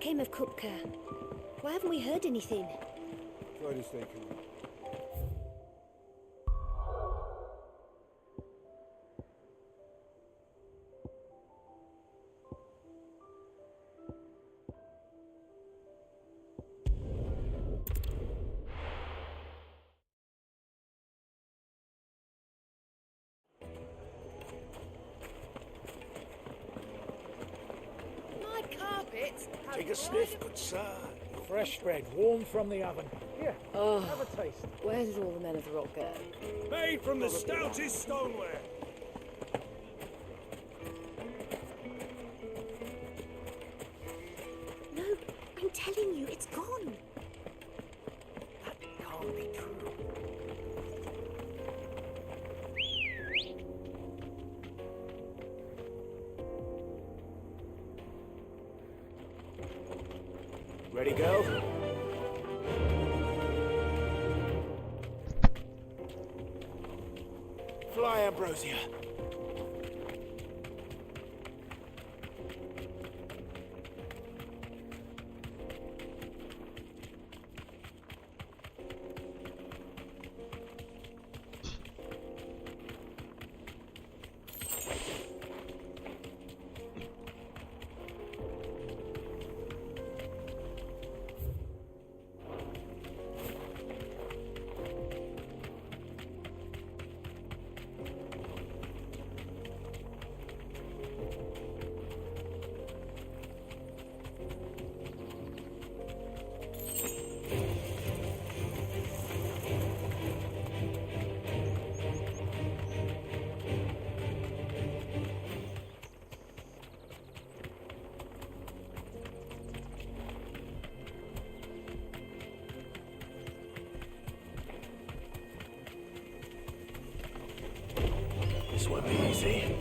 became of Kupka? Why haven't we heard anything? Try to stay calm. Take a sniff, good sir. Fresh bread, warm from the oven. Here, have a taste. Where did all the men of the rock go? Made from the stoutest stoneware. No, I'm telling you, it's gone. That can't be true. Ready, go? Fly, Ambrosia. This won't be easy.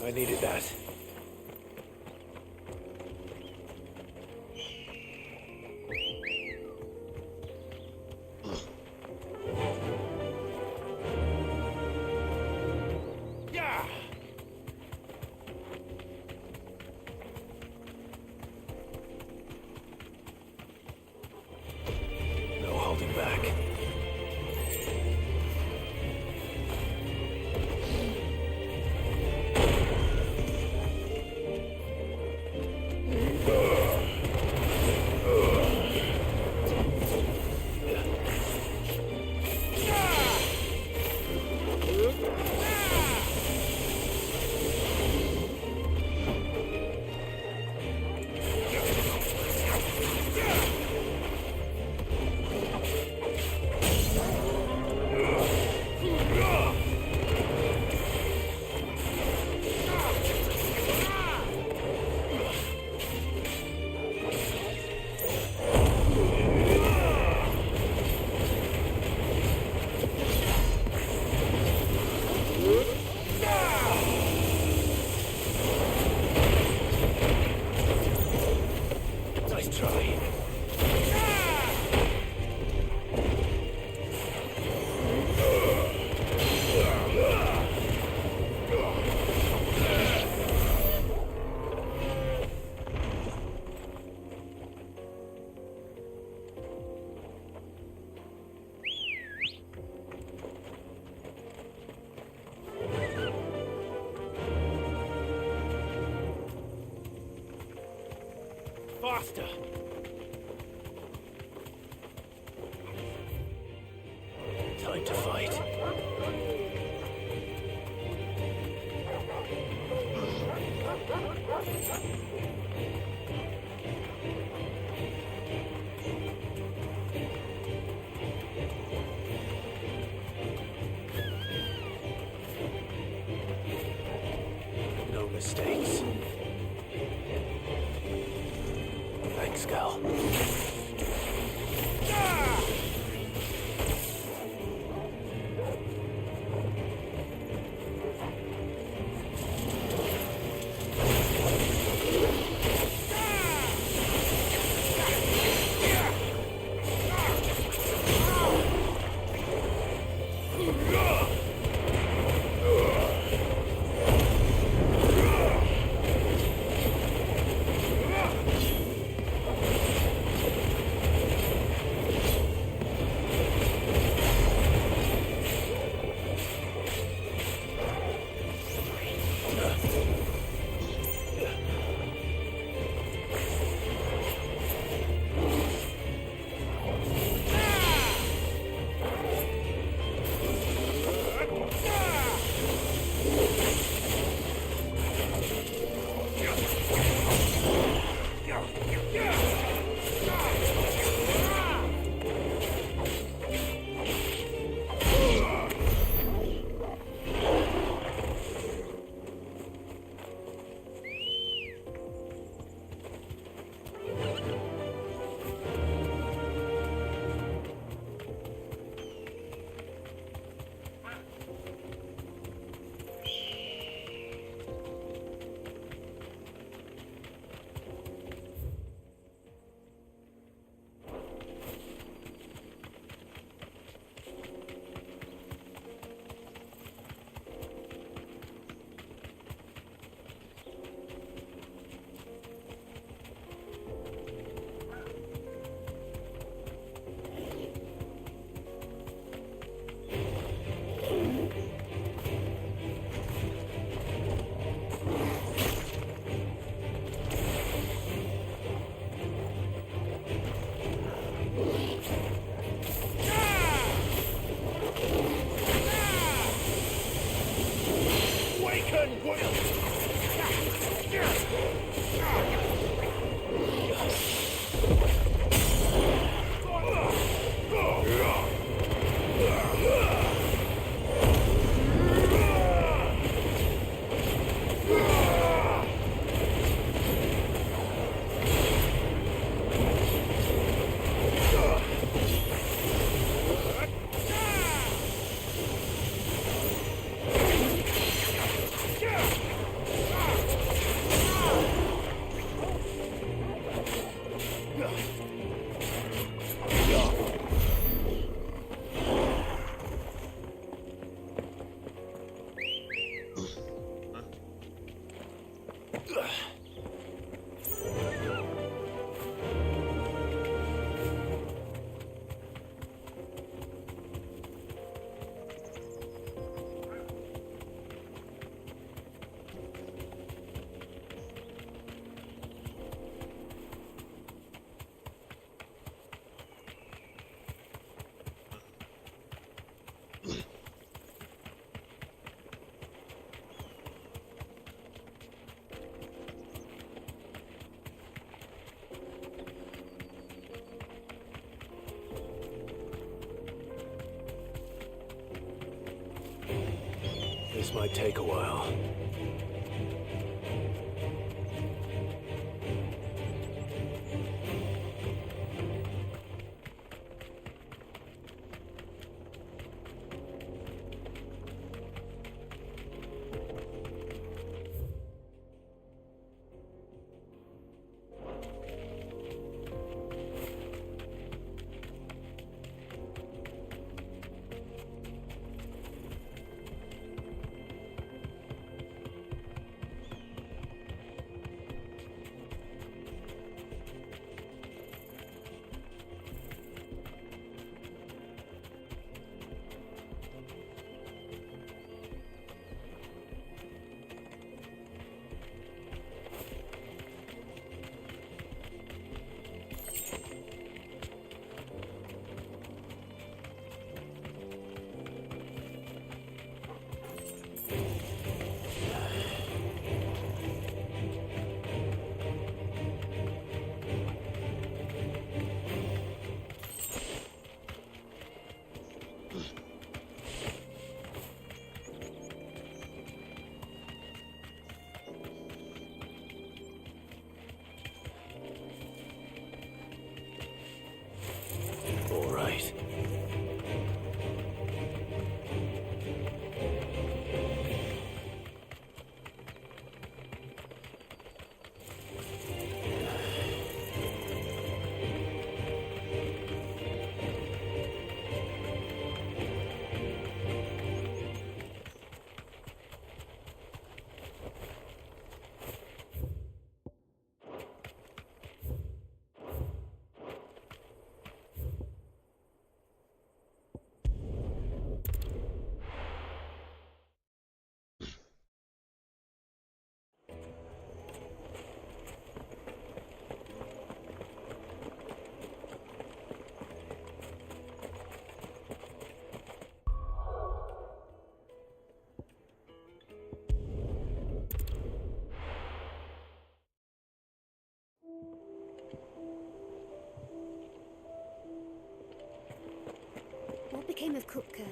I needed that. Yeah. No holding back. Faster! Time to fight. No mistakes. Thanks, Gal. This might take a while. came of Kupka?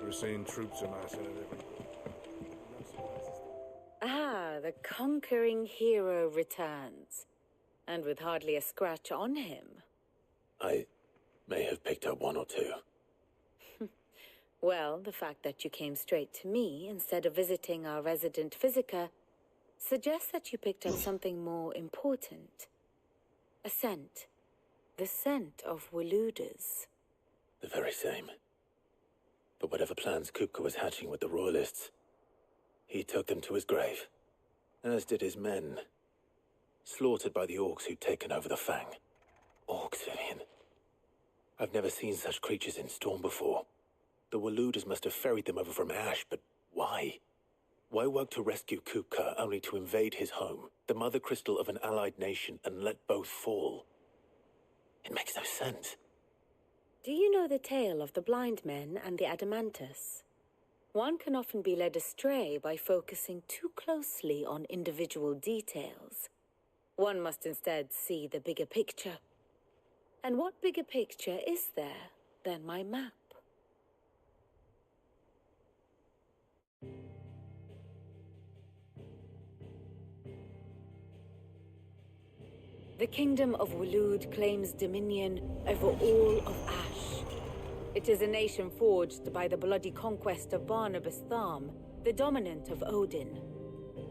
We're seeing troops amassing at every... Ah, the conquering hero returns. And with hardly a scratch on him. I may have picked up one or two. Well, the fact that you came straight to me instead of visiting our resident physiker suggests that you picked up something more important. A scent. The scent of Waludas. The very same. But whatever plans Kupka was hatching with the Royalists, he took them to his grave. As did his men. Slaughtered by the orcs who'd taken over the Fang. Orcs, Vivian. I've never seen such creatures in Storm before. The Waludas must have ferried them over from Ash, but why? Why work to rescue Kupka only to invade his home, the mother crystal of an allied nation, and let both fall? It makes no sense. Do you know the tale of the blind men and the Adamantus? One can often be led astray by focusing too closely on individual details. One must instead see the bigger picture. And what bigger picture is there than my map? The Kingdom of Waloed claims dominion over all of Ash. It is a nation forged by the bloody conquest of Barnabas Tharm, the dominant of Odin.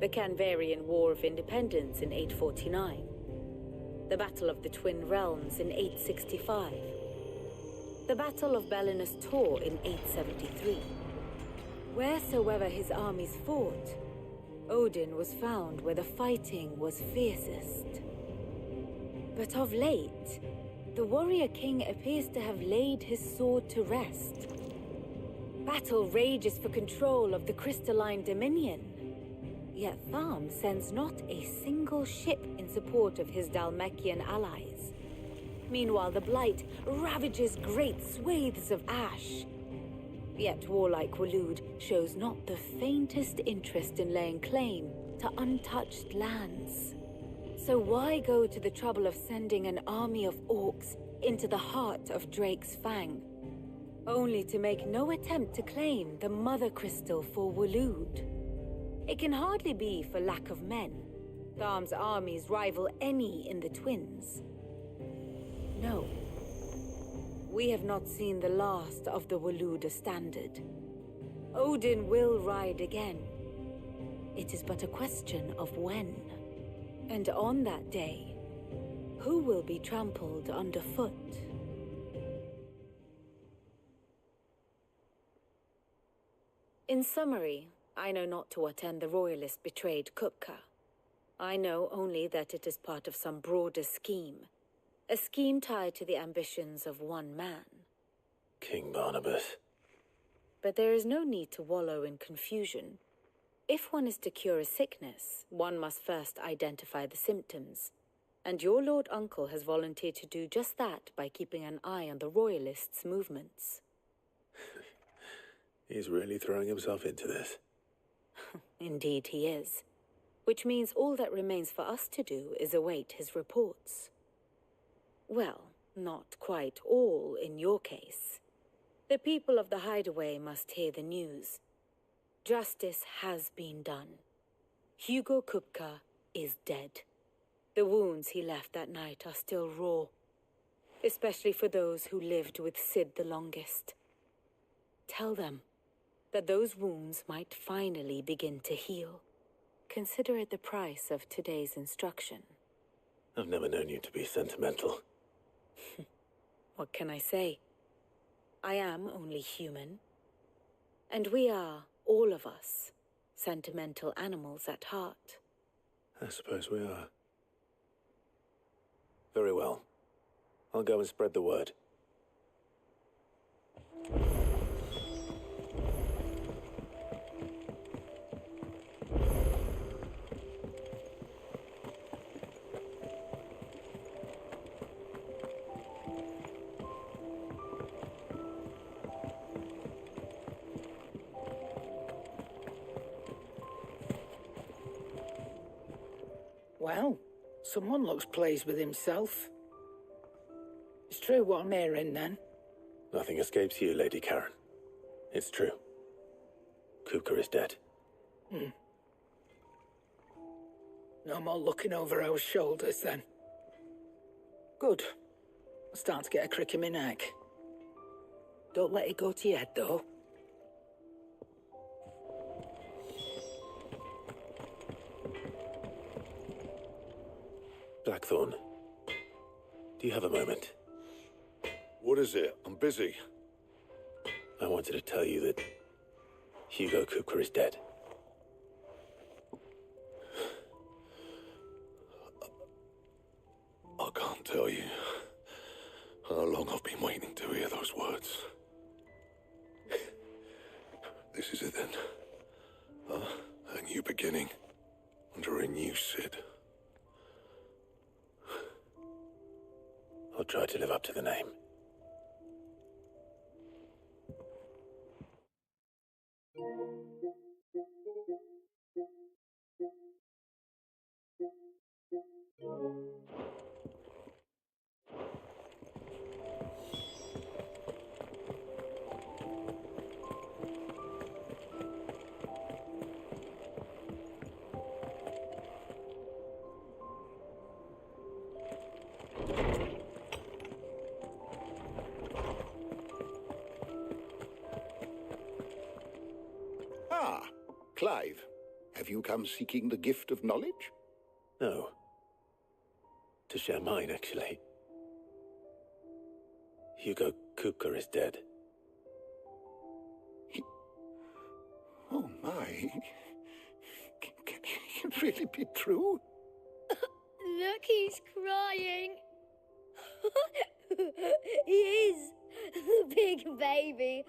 The Canvarian War of Independence in 849. The Battle of the Twin Realms in 865. The Battle of Belinus Tor in 873. Wheresoever his armies fought, Odin was found where the fighting was fiercest. But of late, the warrior king appears to have laid his sword to rest. Battle rages for control of the crystalline dominion. Yet Tharm sends not a single ship in support of his Dhalmekian allies. Meanwhile, the Blight ravages great swathes of Ash. Yet warlike Waloed shows not the faintest interest in laying claim to untouched lands. So why go to the trouble of sending an army of orcs into the heart of Drake's Fang, only to make no attempt to claim the Mother Crystal for Waloed? It can hardly be for lack of men. Tharm's armies rival any in the Twins. No. We have not seen the last of the Waluda standard. Odin will ride again. It is but a question of when. And on that day, who will be trampled underfoot? In summary, I know not to what end the Royalists betrayed Kupka. I know only that it is part of some broader scheme. A scheme tied to the ambitions of one man. King Barnabas. But there is no need to wallow in confusion. If one is to cure a sickness, one must first identify the symptoms. And your Lord Uncle has volunteered to do just that by keeping an eye on the Royalists' movements. He's really throwing himself into this. Indeed he is. Which means all that remains for us to do is await his reports. Well, not quite all in your case. The people of the Hideaway must hear the news. Justice has been done. Hugo Kupka is dead. The wounds he left that night are still raw, especially for those who lived with Sid the longest. Tell them that those wounds might finally begin to heal. Consider it the price of today's instruction. I've never known you to be sentimental. What can I say? I am only human. And we are, all of us, sentimental animals at heart. I suppose we are. Very well. I'll go and spread the word. Well, Someone looks pleased with himself. It's true what I'm hearing, then. Nothing escapes you, Lady Karen. It's true. Kupka is dead. No more looking over our shoulders, then. Good. I'm starting to get a crick in my neck. Don't let it go to your head, though. Blackthorn, do you have a moment? What is it? I'm busy. I wanted to tell you that Hugo Kupka is dead. I can't tell you how long I've been waiting to hear those words. This is it then. A new beginning under a new Sid. I'll try to live up to the name. Ah, Clive, have you come seeking the gift of knowledge? No. To share mine, actually. Hugo Kupka is dead. Oh my. Can it really be true? Look, he's crying. He is. The big baby.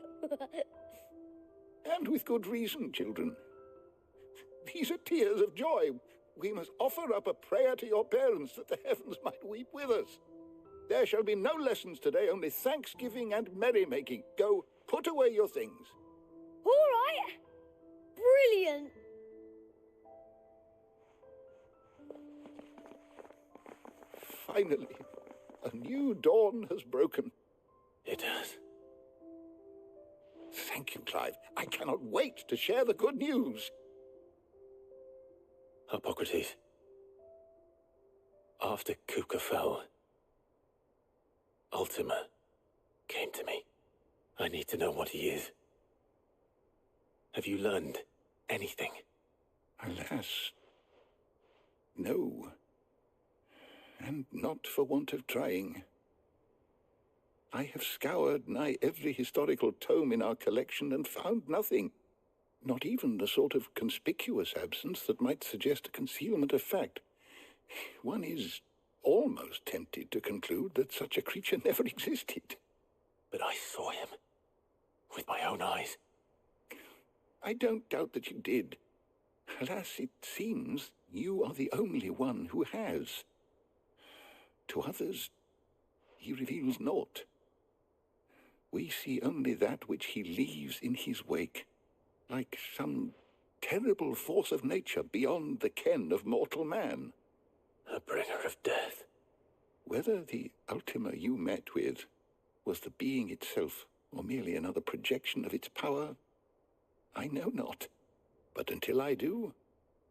And with good reason, children. These are tears of joy. We must offer up a prayer to your parents that the heavens might weep with us. There shall be no lessons today, only thanksgiving and merrymaking. Go, put away your things. All right. Brilliant. Finally, a new dawn has broken. It has. Thank you, Clive. I cannot wait to share the good news. Hippocrates. After Kupka fell, Ultima came to me. I need to know what he is. Have you learned anything? Alas, no. And not for want of trying. I have scoured nigh every historical tome in our collection and found nothing. Not even the sort of conspicuous absence that might suggest a concealment of fact. One is almost tempted to conclude that such a creature never existed. But I saw him. With my own eyes. I don't doubt that you did. Alas, it seems you are the only one who has. To others, he reveals naught. We see only that which he leaves in his wake, like some terrible force of nature beyond the ken of mortal man. A bringer of death. Whether the Ultima you met with was the being itself, or merely another projection of its power, I know not. But until I do,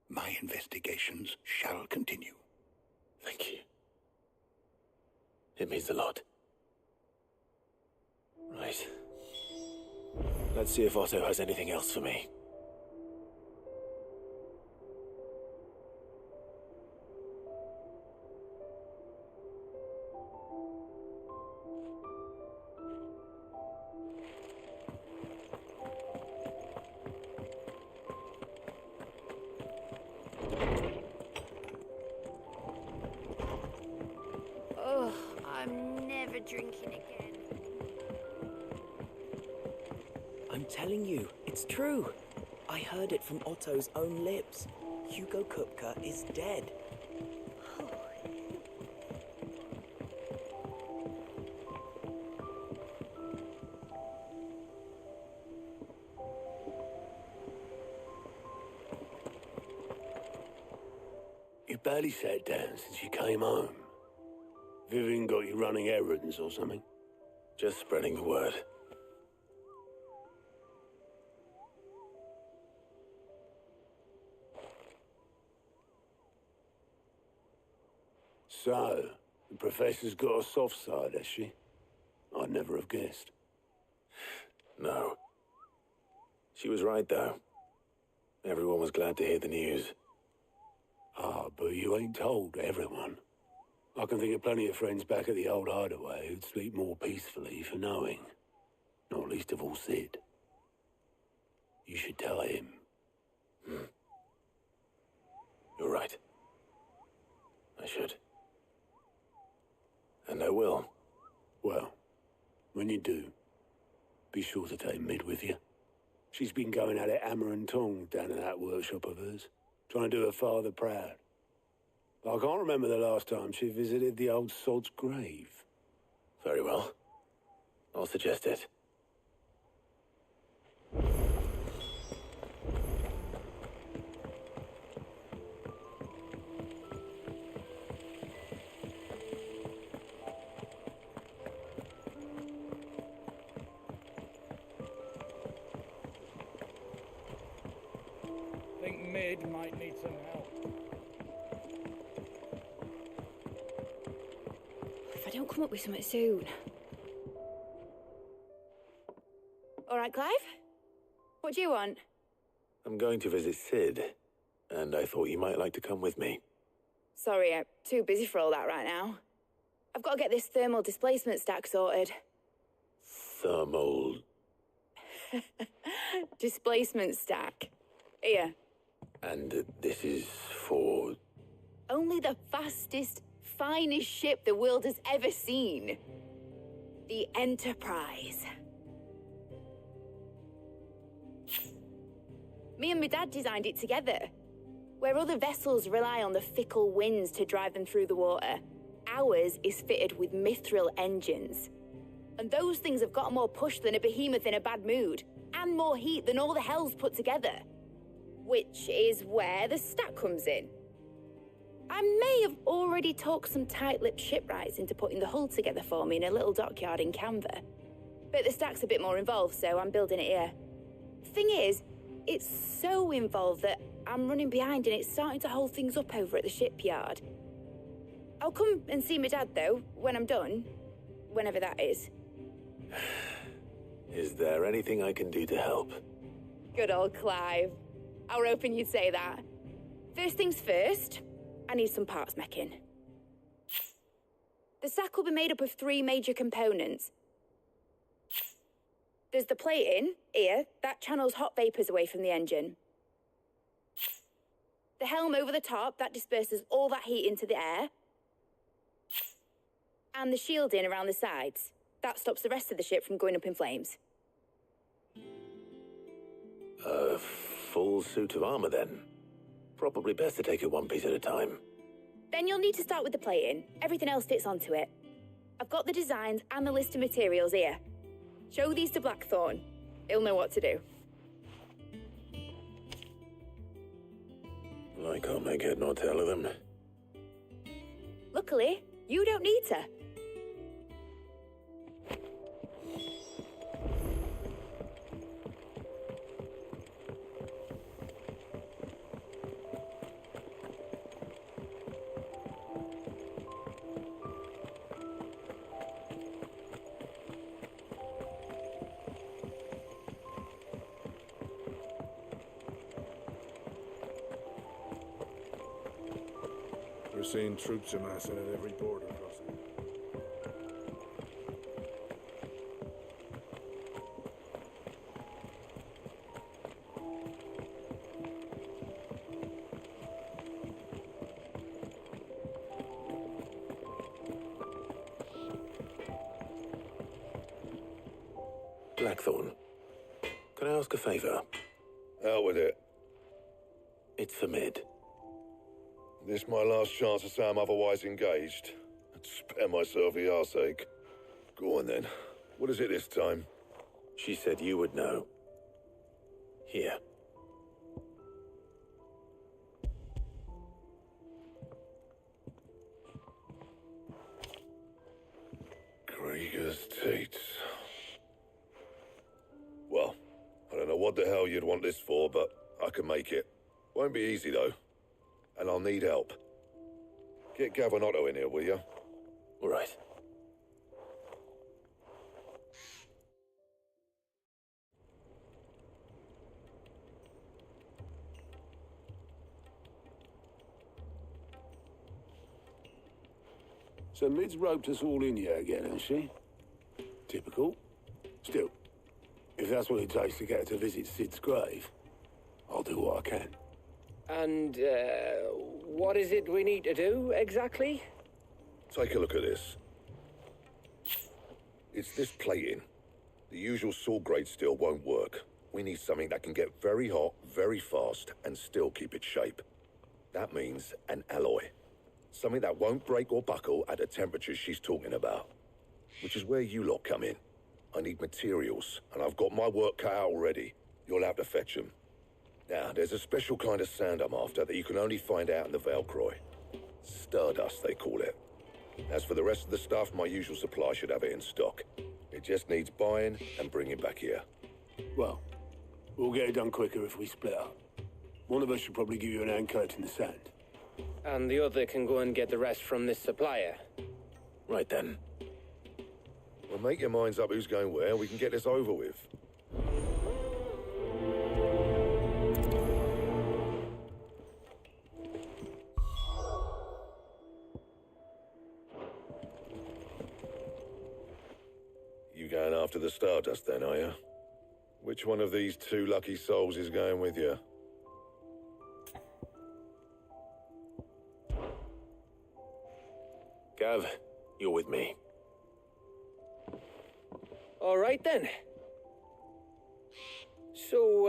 my investigations shall continue. Thank you. It means a lot. Right. Let's see if Otto has anything else for me. Oh, I'm never drinking again. I'm telling you, it's true. I heard it from Otto's own lips. Hugo Kupka is dead. You barely sat down since you came home. Vivian got you running errands or something? Just spreading the word. So, the Professor's got a soft side, has she? I'd never have guessed. No. She was right, though. Everyone was glad to hear the news. Ah, but you ain't told everyone. I can think of plenty of friends back at the old hideaway who'd sleep more peacefully for knowing. Not least of all Sid. You should tell him. You're right. I should. And I will. Well, when you do, be sure to take Mid with you. She's been going at it hammer and tongs down in that workshop of hers, trying to do her father proud. But I can't remember the last time she visited the old sod's grave. Very well. I'll suggest it. Think Mid might need some help. If I don't come up with something soon. All right, Clive? What do you want? I'm going to visit Sid, and I thought you might like to come with me. Sorry, I'm too busy for all that right now. I've got to get this thermal displacement stack sorted. Thermal... Displacement stack. Here. And this is for... Only the fastest, finest ship the world has ever seen. The Enterprise. Me and my dad designed it together. Where other vessels rely on the fickle winds to drive them through the water, ours is fitted with mithril engines. And those things have got more push than a behemoth in a bad mood, and more heat than all the hells put together. Which is where the stack comes in. I may have already talked some tight-lipped shipwrights into putting the hull together for me in a little dockyard in Canva. But the stack's a bit more involved, so I'm building it here. Thing is, it's so involved that I'm running behind and it's starting to hold things up over at the shipyard. I'll come and see my dad, though, when I'm done. Whenever that is. Is there anything I can do to help? Good old Clive. I were hoping you'd say that. First things first, I need some parts meching. The stack will be made up of 3 major components. There's the plating, here, that channels hot vapours away from the engine. The helm over the top, that disperses all that heat into the air. And the shielding around the sides. That stops the rest of the ship from going up in flames. A full suit of armor, then. Probably best to take it one piece at a time. Then you'll need to start with the plating. Everything else fits onto it. I've got the designs and the list of materials here. Show these to Blackthorn. He'll know what to do. I can't make head nor tail of them. Luckily, you don't need to. We're seeing troops amassing at every border crossing. Blackthorn, can I ask a favor? Out with it. It's for Mid. This my last chance to say I'm otherwise engaged. I'd spare myself a arse ache. Go on then. What is it this time? She said you would know. Here. what the hell you'd want this for, but I can make it. Won't be easy, though. And I'll need help. Get Gav and Otto in here, will you? All right. So Mid's roped us all in here again, hasn't she? Typical. Still, if that's what it takes to get her to visit Sid's grave, I'll do what I can. And, what is it we need to do, exactly? Take a look at this. It's this plating. The usual saw grade steel won't work. We need something that can get very hot, very fast, and still keep its shape. That means an alloy. Something that won't break or buckle at the temperatures she's talking about. Which is where you lot come in. I need materials, and I've got my work cut out already. You'll have to fetch them. Now, there's a special kind of sand I'm after that you can only find out in the Valcroy. Stardust, they call it. As for the rest of the stuff, my usual supply should have it in stock. It just needs buying and bringing back here. Well, we'll get it done quicker if we split up. One of us should probably give you an hand coat in the sand. And the other can go and get the rest from this supplier. Right then. Well, make your minds up who's going where. We can get this over with. You going after the Stardust then, are you? Which one of these two lucky souls is going with you? Gav, you're with me. All right, then. So,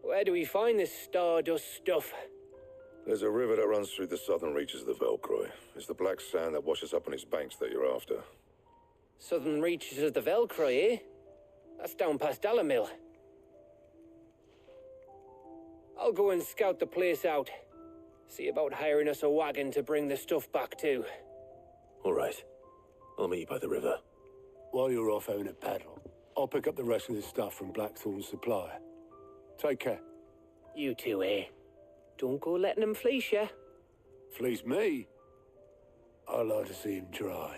where do we find this Stardust stuff? There's a river that runs through the southern reaches of the Velcroy. It's the black sand that washes up on its banks that you're after. Southern reaches of the Velcroy, eh? That's down past Dalamil. I'll go and scout the place out. See about hiring us a wagon to bring the stuff back to. All right. I'll meet you by the river. While you're off having a paddle, I'll pick up the rest of this stuff from Blackthorn's supplier. Take care. You two, eh? Don't go letting them fleece you. Fleece me? I'd like to see him try.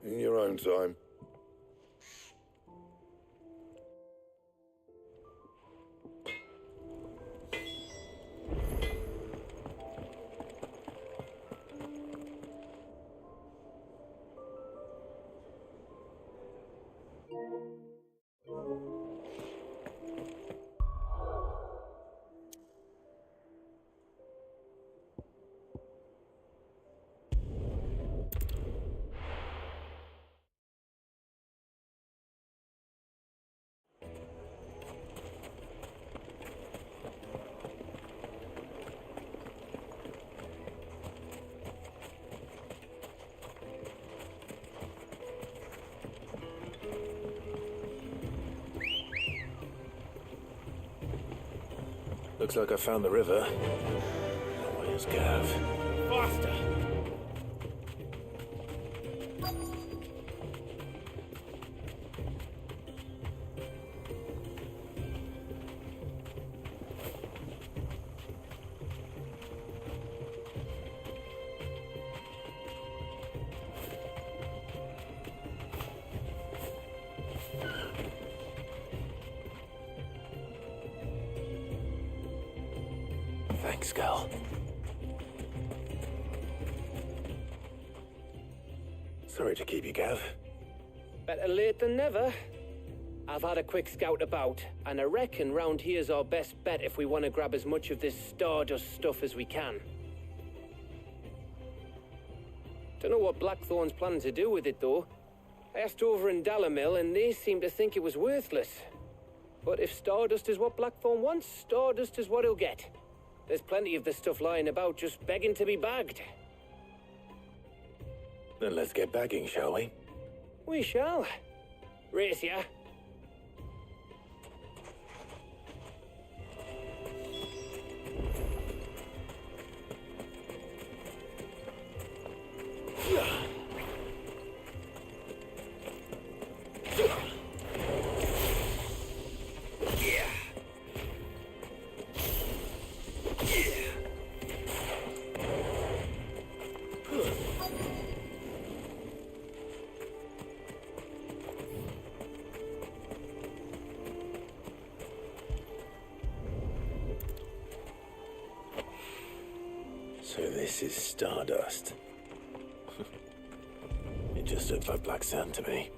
In your own time. Looks like I found the river. Where's Gav? Faster! Thanks, Gal. Sorry to keep you, Gav. Better late than never. I've had a quick scout about, and I reckon round here's our best bet if we want to grab as much of this Stardust stuff as we can. Don't know what Blackthorn's planning to do with it, though. I asked over in Dalamil, and they seem to think it was worthless. But if Stardust is what Blackthorn wants, Stardust is what he'll get. There's plenty of this stuff lying about, just begging to be bagged. Then let's get bagging, shall we? We shall. Race ya. So this is Stardust. It just looks like black sand to me.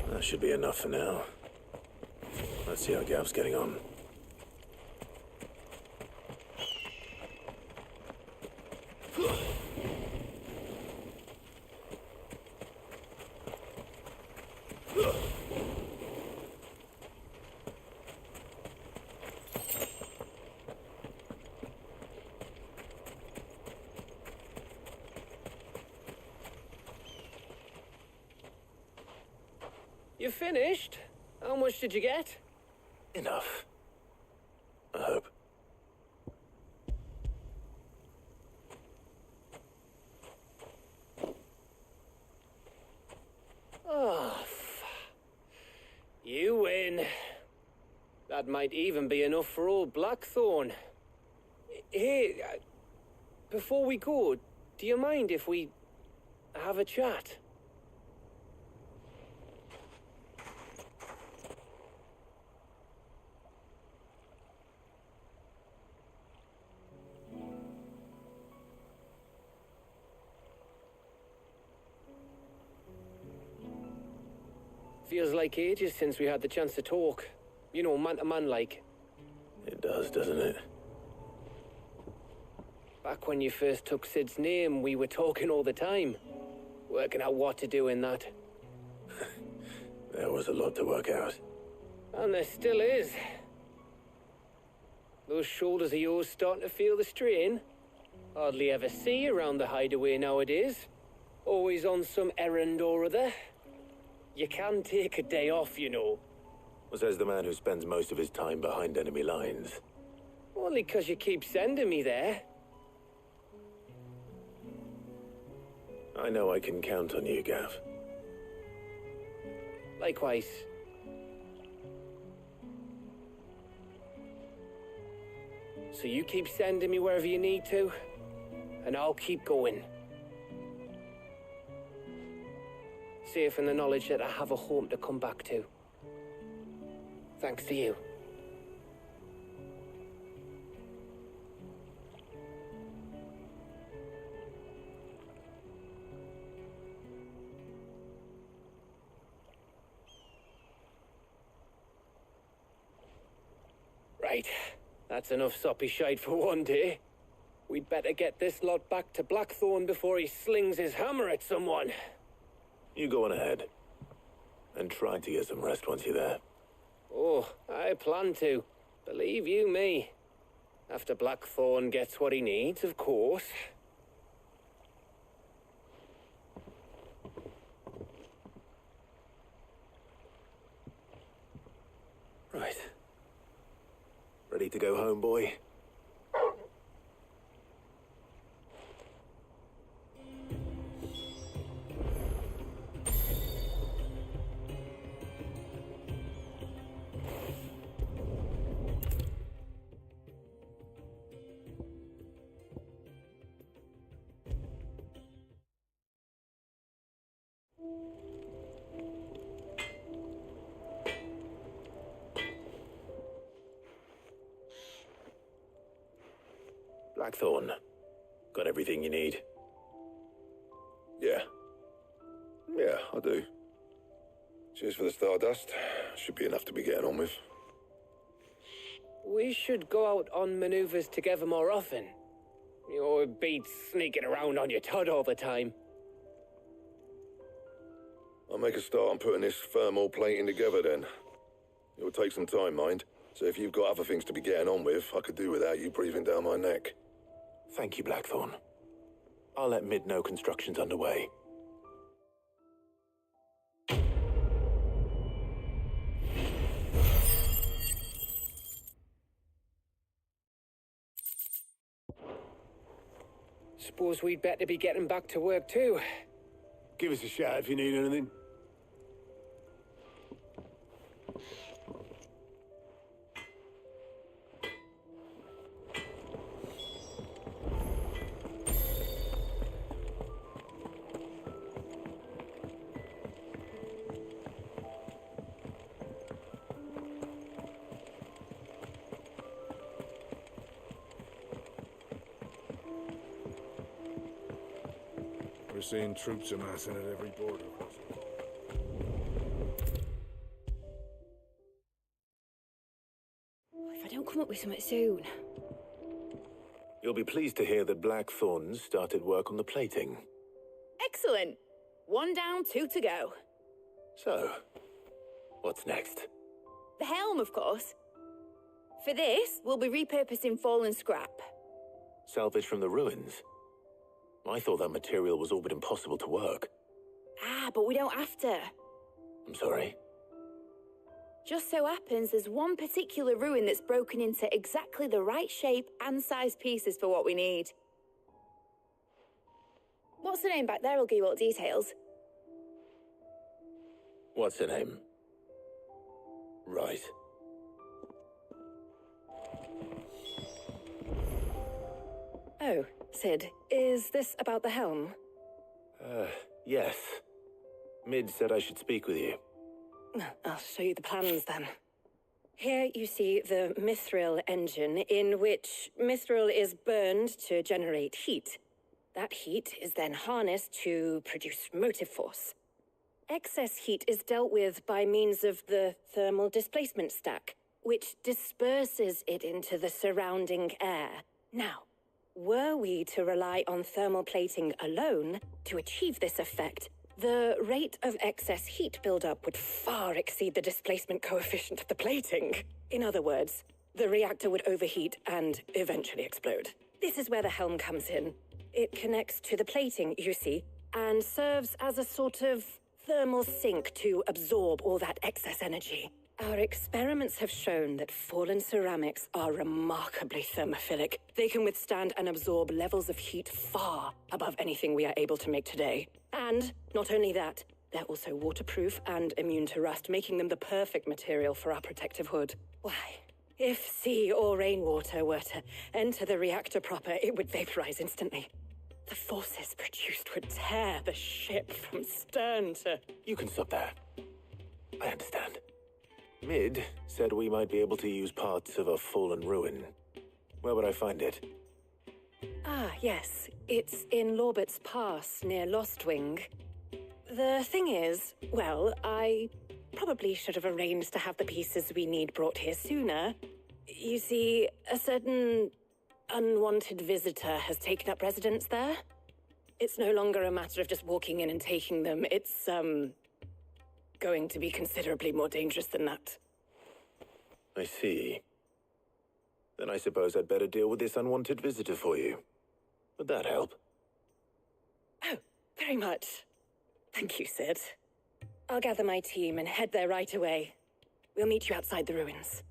That should be enough for now. Let's see how Gav's getting on. You finished? How much did you get? Enough. I hope. Oh, you win. That might even be enough for old Blackthorn. Hey, before we go, do you mind if we have a chat? Feels like ages since we had the chance to talk. You know, man to man like. It does, doesn't it? Back when you first took Sid's name, we were talking all the time. Working out what to do in that. There was a lot to work out. And there still is. Those shoulders of yours starting to feel the strain. Hardly ever see you around the hideaway nowadays. Always on some errand or other. You can take a day off, you know. Says the man who spends most of his time behind enemy lines. Only 'cause you keep sending me there. I know I can count on you, Gav. Likewise. So you keep sending me wherever you need to, and I'll keep going. Safe in the knowledge that I have a home to come back to. Thanks to you. Right. That's enough soppy shite for one day. We'd better get this lot back to Blackthorn before he slings his hammer at someone. You go on ahead. And try to get some rest once you're there. Oh, I plan to. Believe you me. After Blackthorn gets what he needs, of course. Right. Ready to go home, boy? Blackthorn, got everything you need? Yeah. Yeah, I do. Cheers for the stardust. Should be enough to be getting on with. We should go out on maneuvers together more often. You know, it beats sneaking around on your Todd all the time. I'll make a start on putting this thermal plating together then. It will take some time, mind. So if you've got other things to be getting on with, I could do without you breathing down my neck. Thank you, Blackthorn. I'll let Mid know construction's underway. Suppose we'd better be getting back to work too. Give us a shout if you need anything. We're seeing troops amassing at every border crossing. If I don't come up with something soon. You'll be pleased to hear that Blackthorn's started work on the plating. Excellent. 1 down, 2 to go. So, what's next? The helm, of course. For this, we'll be repurposing fallen scrap. Salvage from the ruins? I thought that material was all but impossible to work. Ah, but we don't have to. I'm sorry. Just so happens there's one particular ruin that's broken into exactly the right shape and size pieces for what we need. What's the name back there? I'll give you all the details. What's her name? Right. Oh, Sid, is this about the helm? Yes. Mid said I should speak with you. I'll show you the plans then. Here you see the mithril engine, in which mithril is burned to generate heat. That heat is then harnessed to produce motive force. Excess heat is dealt with by means of the thermal displacement stack, which disperses it into the surrounding air. Now, were we to rely on thermal plating alone to achieve this effect, the rate of excess heat buildup would far exceed the displacement coefficient of the plating. In other words, the reactor would overheat and eventually explode. This is where the helm comes in. It connects to the plating, you see, and serves as a sort of thermal sink to absorb all that excess energy. Our experiments have shown that fallen ceramics are remarkably thermophilic. They can withstand and absorb levels of heat far above anything we are able to make today. And not only that, they're also waterproof and immune to rust, making them the perfect material for our protective hood. Why, if sea or rainwater were to enter the reactor proper, it would vaporize instantly. The forces produced would tear the ship from stern to... You can stop there. I understand. Mid said we might be able to use parts of a fallen ruin. Where would I find it? Ah, yes. It's in Lorbert's Pass, near Lostwing. The thing is, well, I probably should have arranged to have the pieces we need brought here sooner. You see, a certain unwanted visitor has taken up residence there. It's no longer a matter of just walking in and taking them. It's, going to be considerably more dangerous than that. I see. Then I suppose I'd better deal with this unwanted visitor for you. Would that help? Oh, very much. Thank you, Sid. I'll gather my team and head there right away. We'll meet you outside the ruins.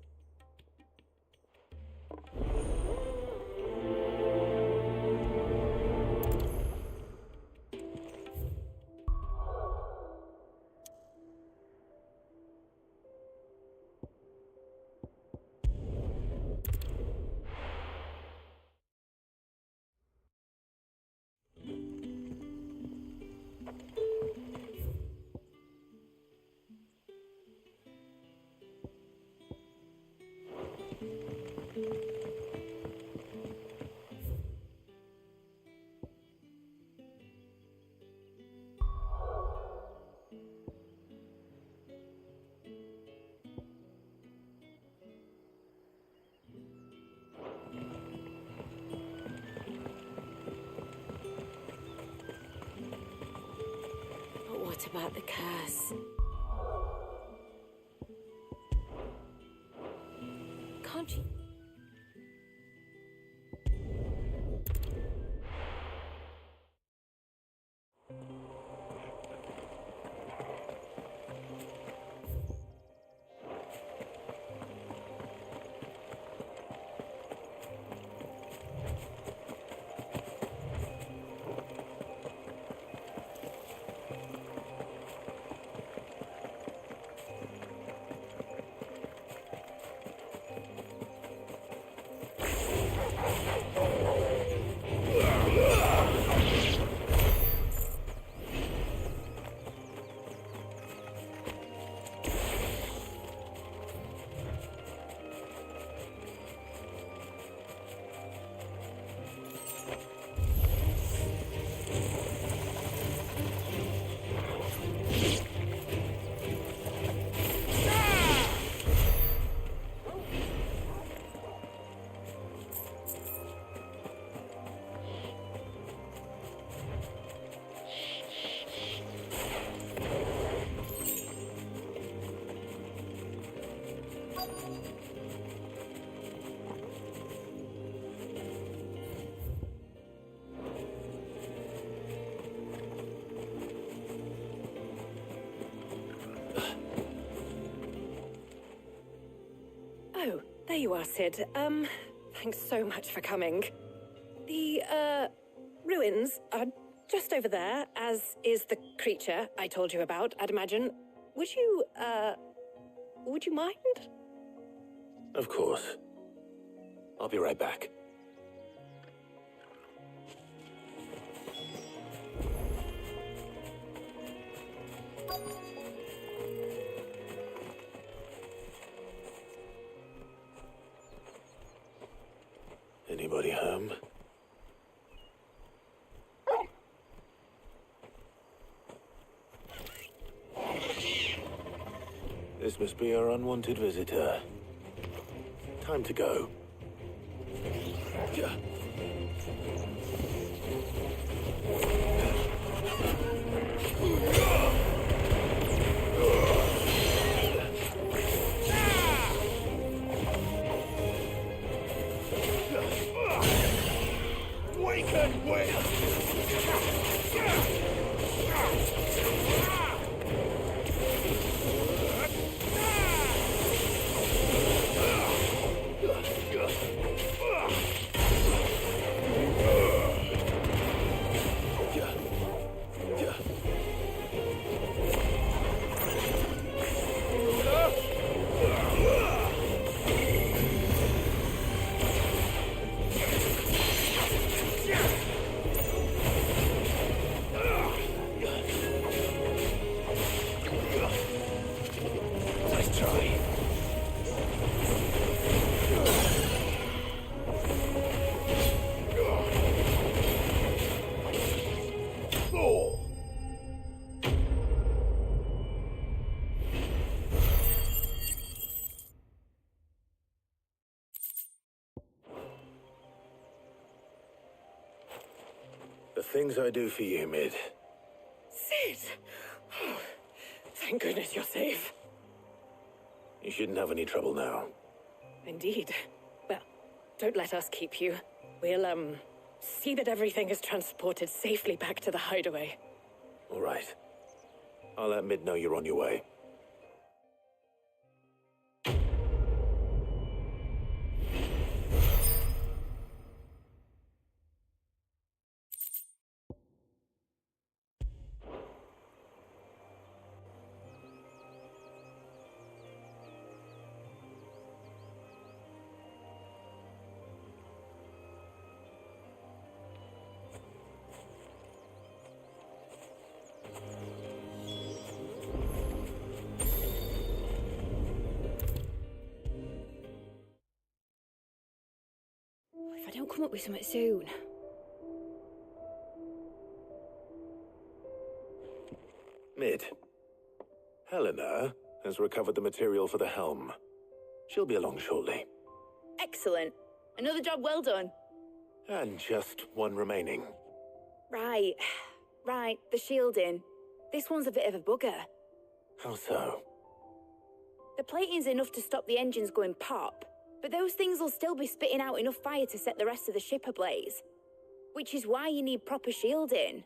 What about the curse? Can't you? Oh, there you are, Sid. Thanks so much for coming. The, ruins are just over there, as is the creature I told you about, I'd imagine. Would you mind? Of course. I'll be right back. Anybody home? This must be our unwanted visitor. Time to go. The things I do for you, Mid. Sid! Oh, thank goodness you're safe. You shouldn't have any trouble now. Indeed. Well, don't let us keep you. We'll, see that everything is transported safely back to the hideaway. All right. I'll let Mid know you're on your way. If I don't come up with something soon. Mid. Helena has recovered the material for the helm. She'll be along shortly. Excellent. Another job well done. And just one remaining. Right. Right, the shielding. This one's a bit of a bugger. How so? The plating's enough to stop the engines going pop, but those things will still be spitting out enough fire to set the rest of the ship ablaze. Which is why you need proper shielding.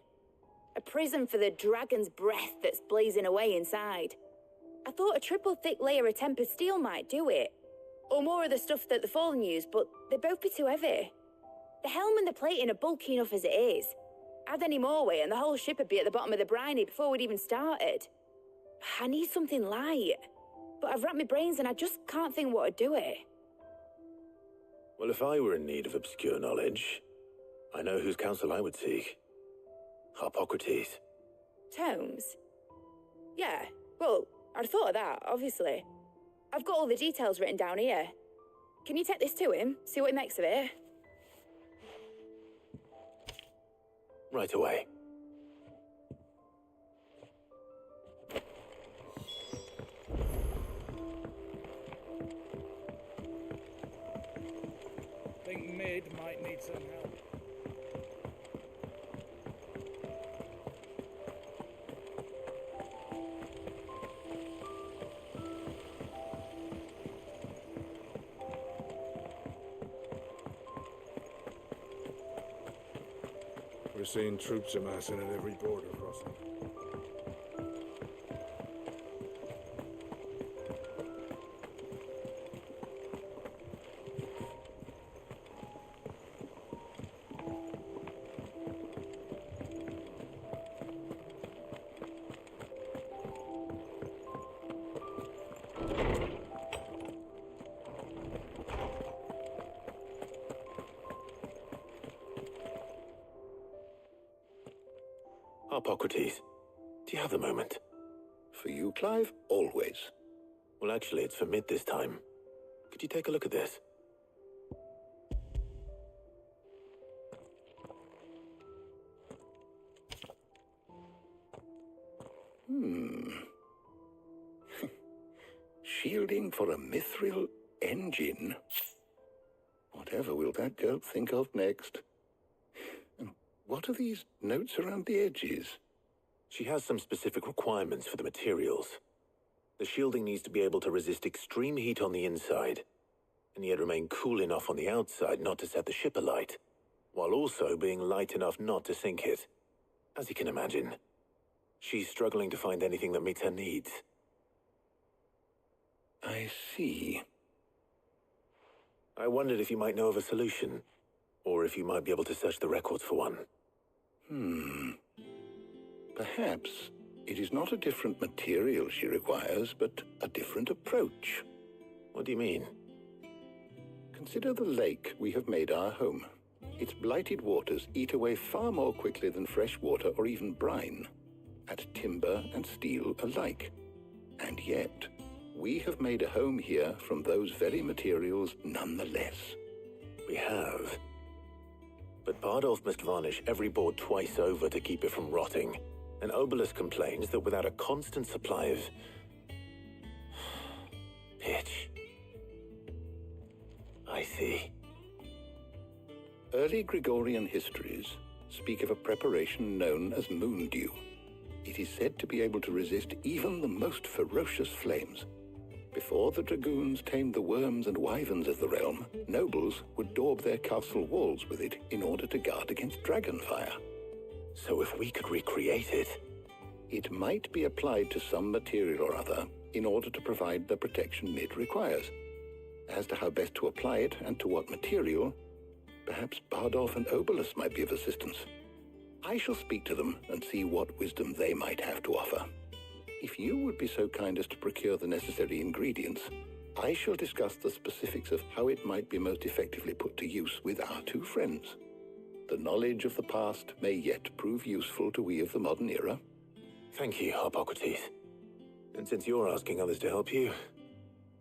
A prison for the dragon's breath that's blazing away inside. I thought a triple thick layer of tempered steel might do it. Or more of the stuff that the Fallen use, but they'd both be too heavy. The helm and the plating are bulky enough as it is. Add any more weight and the whole ship would be at the bottom of the briny before we'd even started. I need something light. But I've racked my brains and I just can't think what would do it. Well, if I were in need of obscure knowledge, I know whose counsel I would seek. Harpocrates. Tomes? Yeah, well, I'd thought of that, obviously. I've got all the details written down here. Can you take this to him, see what he makes of it? Right away. Think Mid might need some help. We're seeing troops amassing at every border crossing. Harpocrates, do you have a moment? For you, Clive, always. Well, actually, it's for Mid this time. Could you take a look at this? Shielding for a mithril engine. Whatever will that girl think of next? And what are these notes around the edges? She has some specific requirements for the materials. The shielding needs to be able to resist extreme heat on the inside, and yet remain cool enough on the outside not to set the ship alight, while also being light enough not to sink it. As you can imagine, she's struggling to find anything that meets her needs. I see. I wondered if you might know of a solution, or if you might be able to search the records for one. Perhaps it is not a different material she requires, but a different approach. What do you mean? Consider the lake we have made our home. Its blighted waters eat away far more quickly than fresh water or even brine, at timber and steel alike. And yet, we have made a home here from those very materials nonetheless. We have. But Bardolph must varnish every board twice over to keep it from rotting. And Obelus complains that without a constant supply of pitch. I see. Early Gregorian histories speak of a preparation known as moon dew. It is said to be able to resist even the most ferocious flames. Before the dragoons tamed the worms and wyverns of the realm, nobles would daub their castle walls with it in order to guard against dragonfire. So if we could recreate it... It might be applied to some material or other in order to provide the protection Mid requires. As to how best to apply it and to what material, perhaps Bardolph and Obolus might be of assistance. I shall speak to them and see what wisdom they might have to offer. If you would be so kind as to procure the necessary ingredients, I shall discuss the specifics of how it might be most effectively put to use with our two friends. The knowledge of the past may yet prove useful to we of the modern era. Thank you, Hippocrates. And since you're asking others to help you,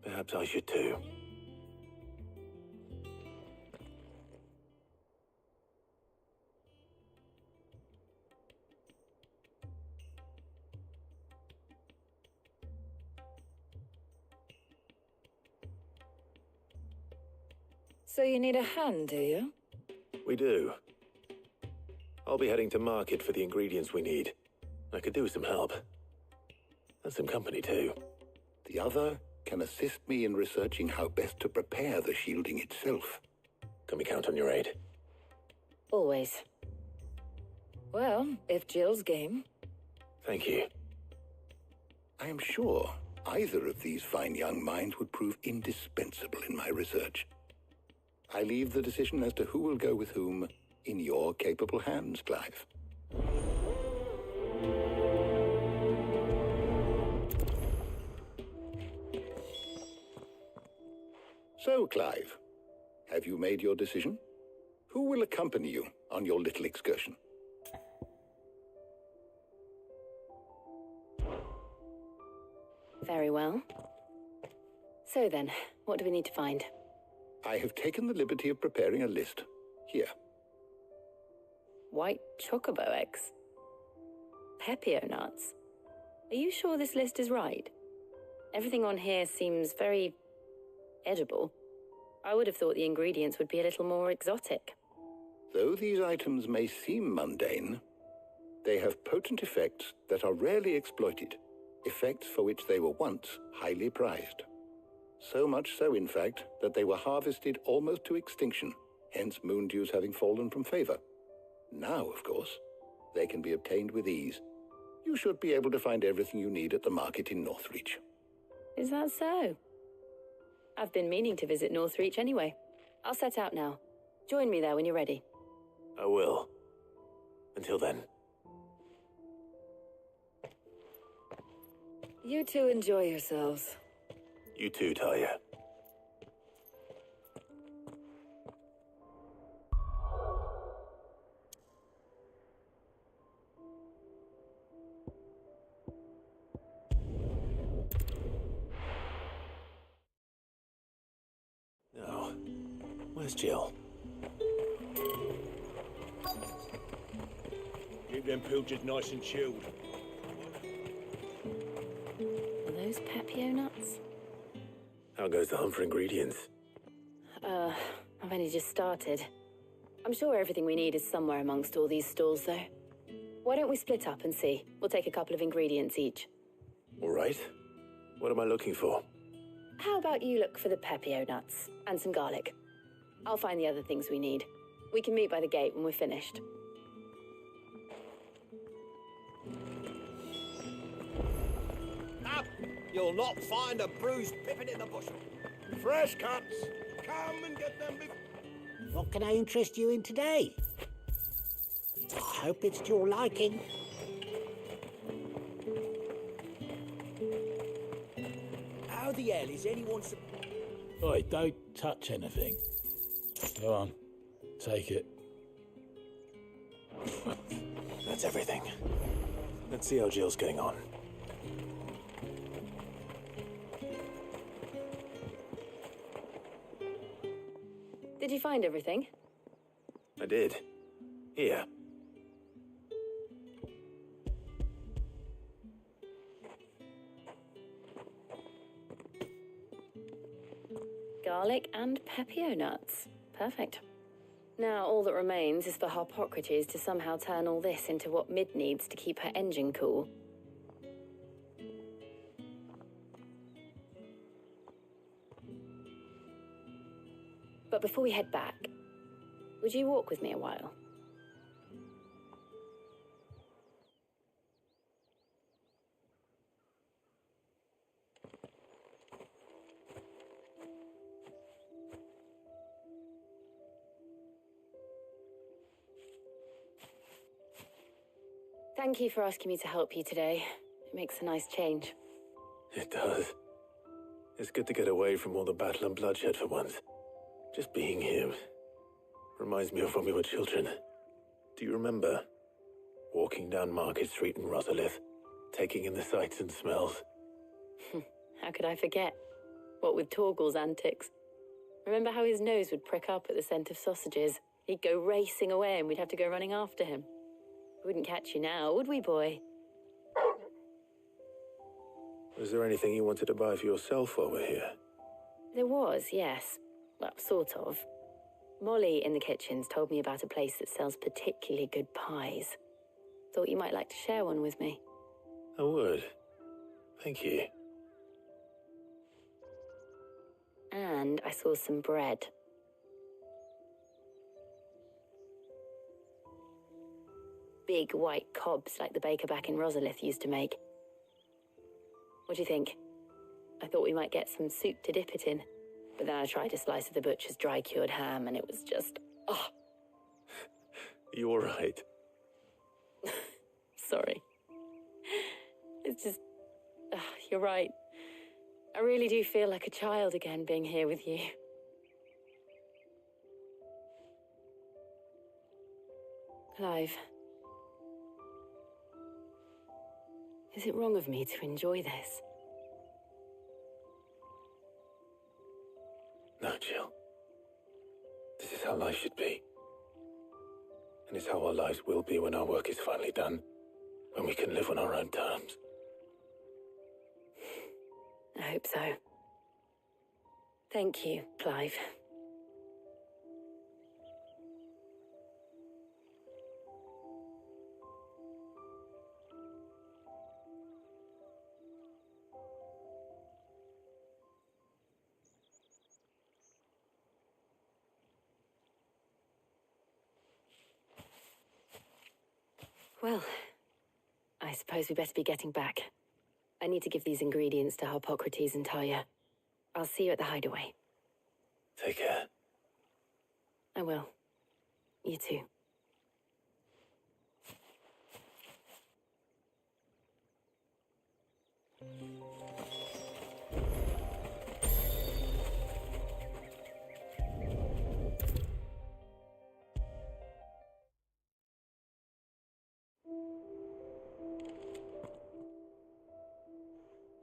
perhaps I should too. So you need a hand, do you? We do. I'll be heading to market for the ingredients we need. I could do with some help. And some company too. The other can assist me in researching how best to prepare the shielding itself. Can we count on your aid? Always. Well, if Jill's game. Thank you. I am sure either of these fine young minds would prove indispensable in my research. I leave the decision as to who will go with whom in your capable hands, Clive. So, Clive, have you made your decision? Who will accompany you on your little excursion? Very well. So then, what do we need to find? I have taken the liberty of preparing a list. Here. White chocobo eggs. Pepio nuts. Are you sure this list is right? Everything on here seems very edible. I would have thought the ingredients would be a little more exotic. Though these items may seem mundane, they have potent effects that are rarely exploited, effects for which they were once highly prized. So much so, in fact, that they were harvested almost to extinction, hence moon dews having fallen from favor. Now, of course, they can be obtained with ease. You should be able to find everything you need at the market in Northreach. Is that so? I've been meaning to visit Northreach anyway. I'll set out now. Join me there when you're ready. I will. Until then. You two enjoy yourselves. You too, Talia. No. Where's Jill? Keep them pilchards nice and chilled. Are those Pepio nuts? How goes the hunt for ingredients? I've only just started. I'm sure everything we need is somewhere amongst all these stalls, though. Why don't we split up and see? We'll take a couple of ingredients each. All right. What am I looking for? How about you look for the Pepio nuts and some garlic? I'll find the other things we need. We can meet by the gate when we're finished. Up! You'll not find a bruised pippin in the bushel. Fresh cuts! Come and get them before... What can I interest you in today? I hope it's to your liking. How the hell is anyone... Oi, don't touch anything. Go on, take it. That's everything. Let's see how Jill's getting on. Did you find everything? I did. Here. Garlic and Pepio nuts. Perfect. Now all that remains is for Harpocrates to somehow turn all this into what Mid needs to keep her engine cool. But before we head back, would you walk with me a while? Thank you for asking me to help you today. It makes a nice change. It does. It's good to get away from all the battle and bloodshed for once. Just being here reminds me of when we were children. Do you remember walking down Market Street in Rosalith, taking in the sights and smells? How could I forget? What with Torgal's antics. Remember how his nose would prick up at the scent of sausages? He'd go racing away and we'd have to go running after him. We wouldn't catch you now, would we, boy? Was there anything you wanted to buy for yourself while we're here? There was, yes. Well, sort of. Molly in the kitchens told me about a place that sells particularly good pies. Thought you might like to share one with me. I would. Thank you. And I saw some bread. Big white cobs like the baker back in Rosalith used to make. What do you think? I thought we might get some soup to dip it in. But then I tried a slice of the butcher's dry-cured ham and it was just... oh. You all right? Sorry. It's just... you're right. I really do feel like a child again being here with you. Clive. Is it wrong of me to enjoy this? No, Jill. This is how life should be. And it's how our lives will be when our work is finally done. When we can live on our own terms. I hope so. Thank you, Clive. Well, I suppose we better be getting back. I need to give these ingredients to Harpocrates and Talia. I'll see you at the hideaway. Take care. I will. You too.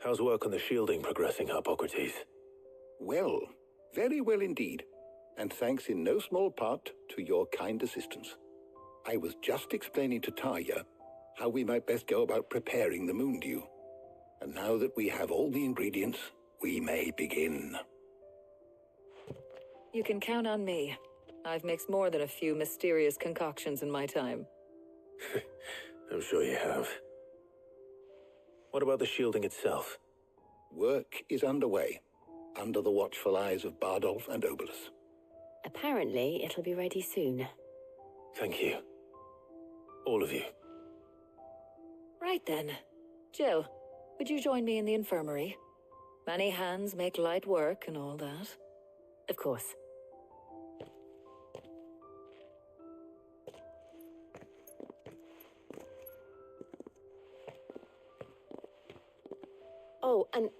How's work on the shielding progressing, Harpocrates? Well, very well indeed. And thanks in no small part to your kind assistance. I was just explaining to Tarja how we might best go about preparing the moon dew. And now that we have all the ingredients, we may begin. You can count on me. I've mixed more than a few mysterious concoctions in my time. I'm sure you have. What about the shielding itself? Work is underway, under the watchful eyes of Bardolph and Obolus. Apparently, it'll be ready soon. Thank you. All of you. Right then. Jill, would you join me in the infirmary? Many hands make light work and all that. Of course. Oh, and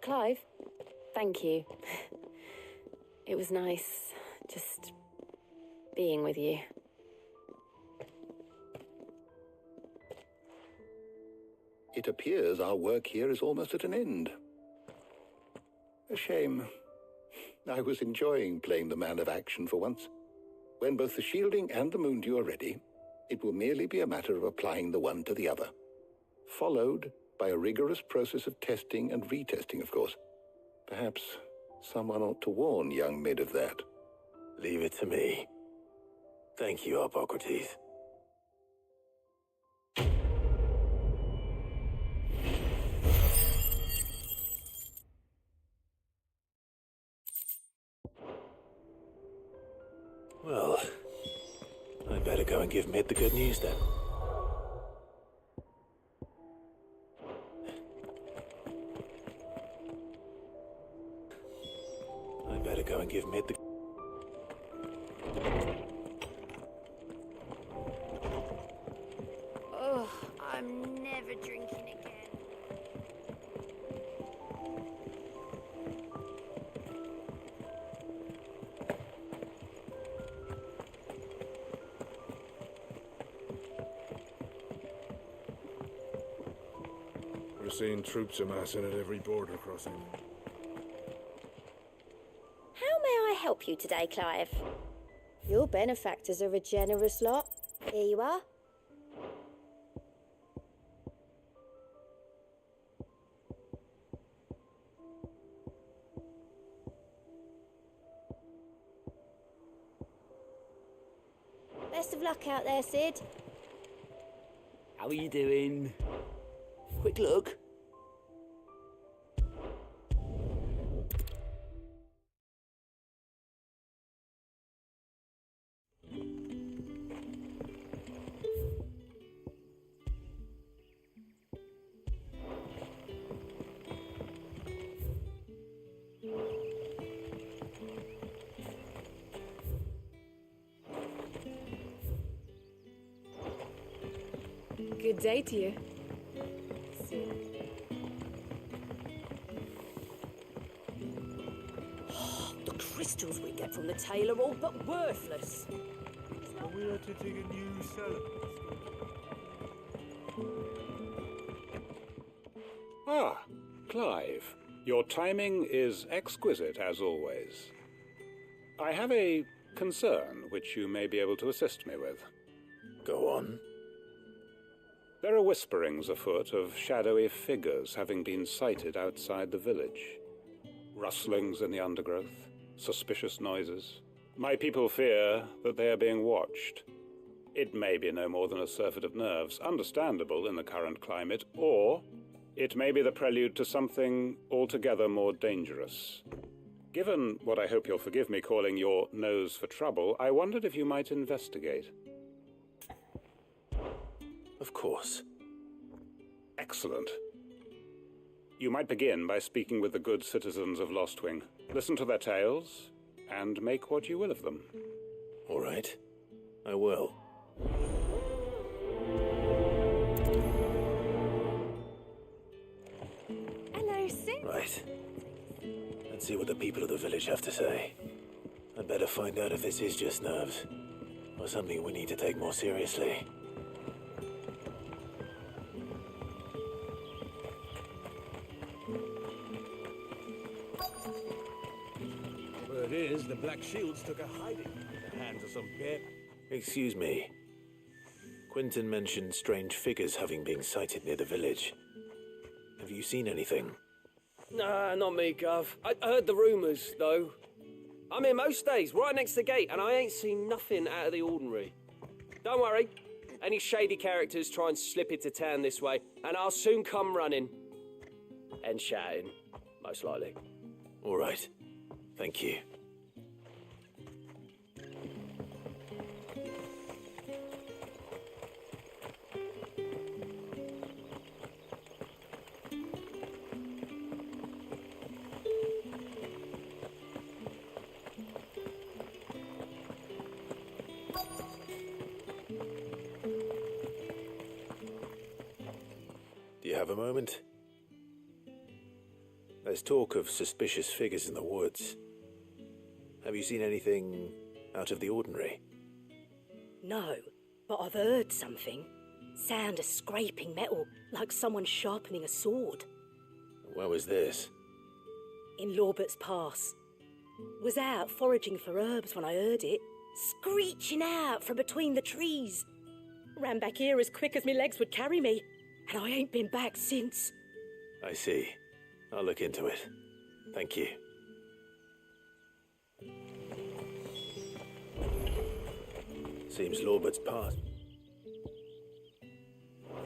Clive, thank you. It was nice just being with you. It appears our work here is almost at an end. A shame. I was enjoying playing the man of action for once. When both the shielding and the moon dew are ready, it will merely be a matter of applying the one to the other. Followed by a rigorous process of testing and retesting, of course. Perhaps someone ought to warn young Mid of that. Leave it to me. Thank you, Hippocrates. Well, I'd better go and give Mid the good news then. I'd better go and give Mid the... Oh, I'm never drinking again. We're seeing troops amassing at every border crossing. How may I help you today, Clive? Your benefactors are a generous lot. Here you are. Best of luck out there, Sid. How are you doing? Quick look. Good day to you. The crystals we get from the tail are all but worthless. We are to dig a new cellar. Ah, Clive. Your timing is exquisite, as always. I have a concern which you may be able to assist me with. Go on. There are whisperings afoot of shadowy figures having been sighted outside the village. Rustlings in the undergrowth, suspicious noises. My people fear that they are being watched. It may be no more than a surfeit of nerves, understandable in the current climate, or it may be the prelude to something altogether more dangerous. Given what I hope you'll forgive me calling your nose for trouble, I wondered if you might investigate. Of course. Excellent. You might begin by speaking with the good citizens of Lostwing. Listen to their tales, and make what you will of them. All right. I will. Hello, Sid. Right. Let's see what the people of the village have to say. I'd better find out if this is just nerves, or something we need to take more seriously. Word is, the Black Shields took a hiding in the hands of some bear. Excuse me. Quinton mentioned strange figures having been sighted near the village. Have you seen anything? Nah, not me, Gov. I heard the rumours, though. I'm here most days, right next to the gate, and I ain't seen nothing out of the ordinary. Don't worry. Any shady characters try and slip into town this way, and I'll soon come running. And shouting, most likely. All right. Thank you. Do you have a moment? There's talk of suspicious figures in the woods. Have you seen anything out of the ordinary? No, but I've heard something. Sound of scraping metal, like someone sharpening a sword. Where was this? In Lorbert's Pass. Was out foraging for herbs when I heard it, screeching out from between the trees. Ran back here as quick as my legs would carry me, and I ain't been back since. I see. I'll look into it. Thank you. Seems Lorbert's part.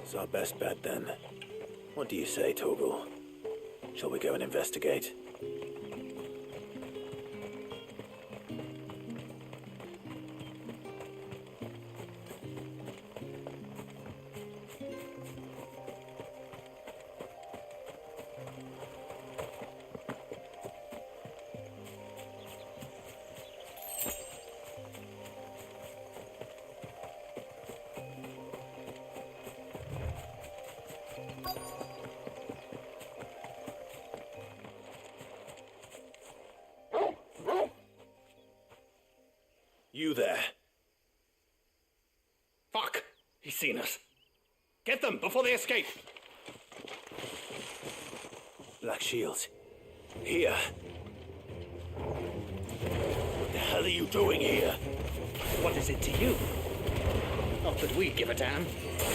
It's our best bet, then. What do you say, Torgal? Shall we go and investigate? You there? Fuck! He's seen us. Get them before they escape! Black Shields. Here. What the hell are you doing here? What is it to you? Not that we give a damn.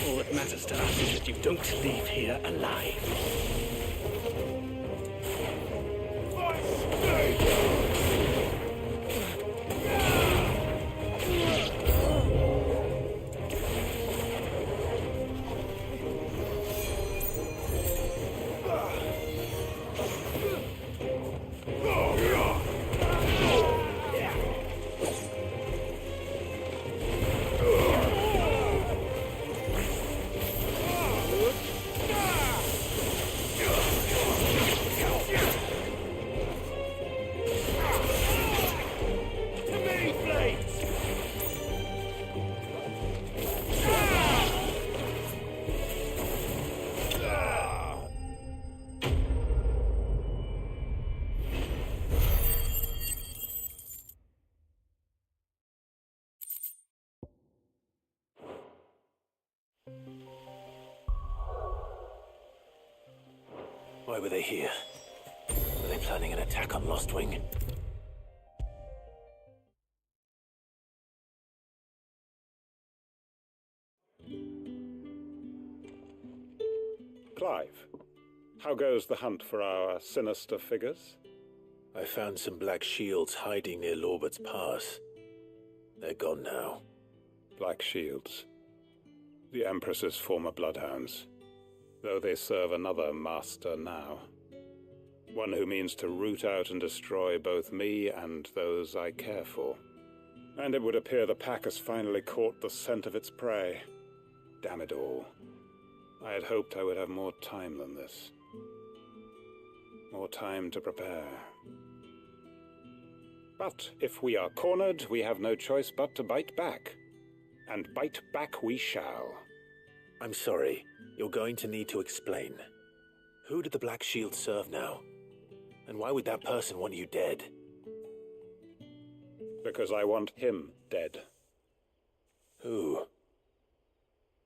All that matters to us is that you don't leave here alive. Why were they here? Were they planning an attack on Lostwing? Clive, how goes the hunt for our sinister figures? I found some black shields hiding near Lorbert's Pass. They're gone now. Black Shields. The Empress's former bloodhounds. Though they serve another master now. One who means to root out and destroy both me and those I care for. And it would appear the pack has finally caught the scent of its prey. Damn it all. I had hoped I would have more time than this. More time to prepare. But if we are cornered, we have no choice but to bite back. And bite back we shall. I'm sorry. You're going to need to explain. Who did the Black Shield serve now? And why would that person want you dead? Because I want him dead. Who?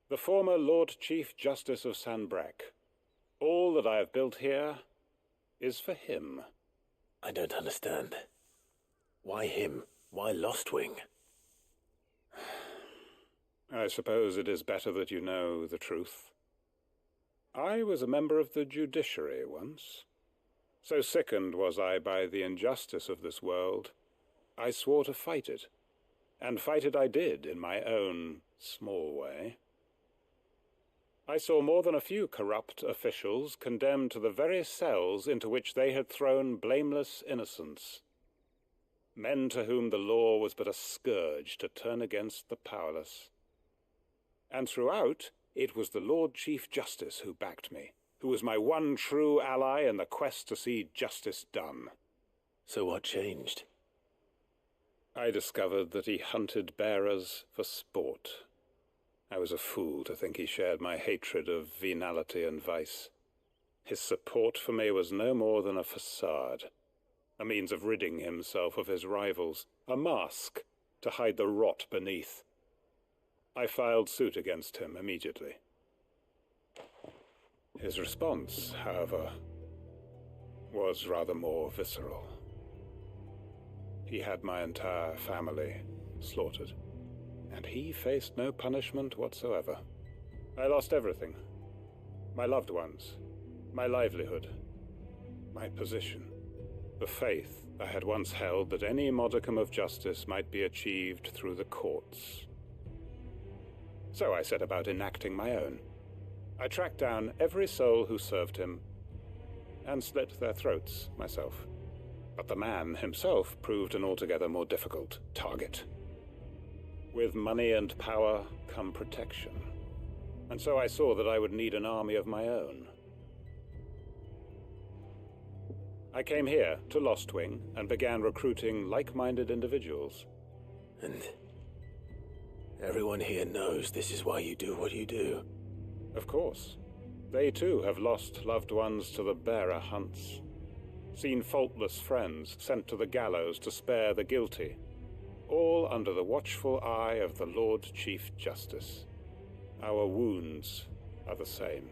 The former Lord Chief Justice of Sanbreque. All that I have built here is for him. I don't understand. Why him? Why Lostwing? I suppose it is better that you know the truth. I was a member of the judiciary once. So sickened was I by the injustice of this world, I swore to fight it. And fight it I did in my own small way. I saw more than a few corrupt officials condemned to the very cells into which they had thrown blameless innocents. Men to whom the law was but a scourge to turn against the powerless. And throughout, it was the Lord Chief Justice who backed me, who was my one true ally in the quest to see justice done. So what changed? I discovered that he hunted bearers for sport. I was a fool to think he shared my hatred of venality and vice. His support for me was no more than a facade, a means of ridding himself of his rivals, a mask to hide the rot beneath. I filed suit against him immediately. His response, however, was rather more visceral. He had my entire family slaughtered, and he faced no punishment whatsoever. I lost everything. My loved ones, my livelihood, my position, the faith I had once held that any modicum of justice might be achieved through the courts. So I set about enacting my own. I tracked down every soul who served him and slit their throats myself. But the man himself proved an altogether more difficult target. With money and power come protection. And so I saw that I would need an army of my own. I came here to Lostwing and began recruiting like-minded individuals. And everyone here knows this is why you do what you do. Of course. They too have lost loved ones to the bearer hunts. Seen faultless friends sent to the gallows to spare the guilty. All under the watchful eye of the Lord Chief Justice. Our wounds are the same.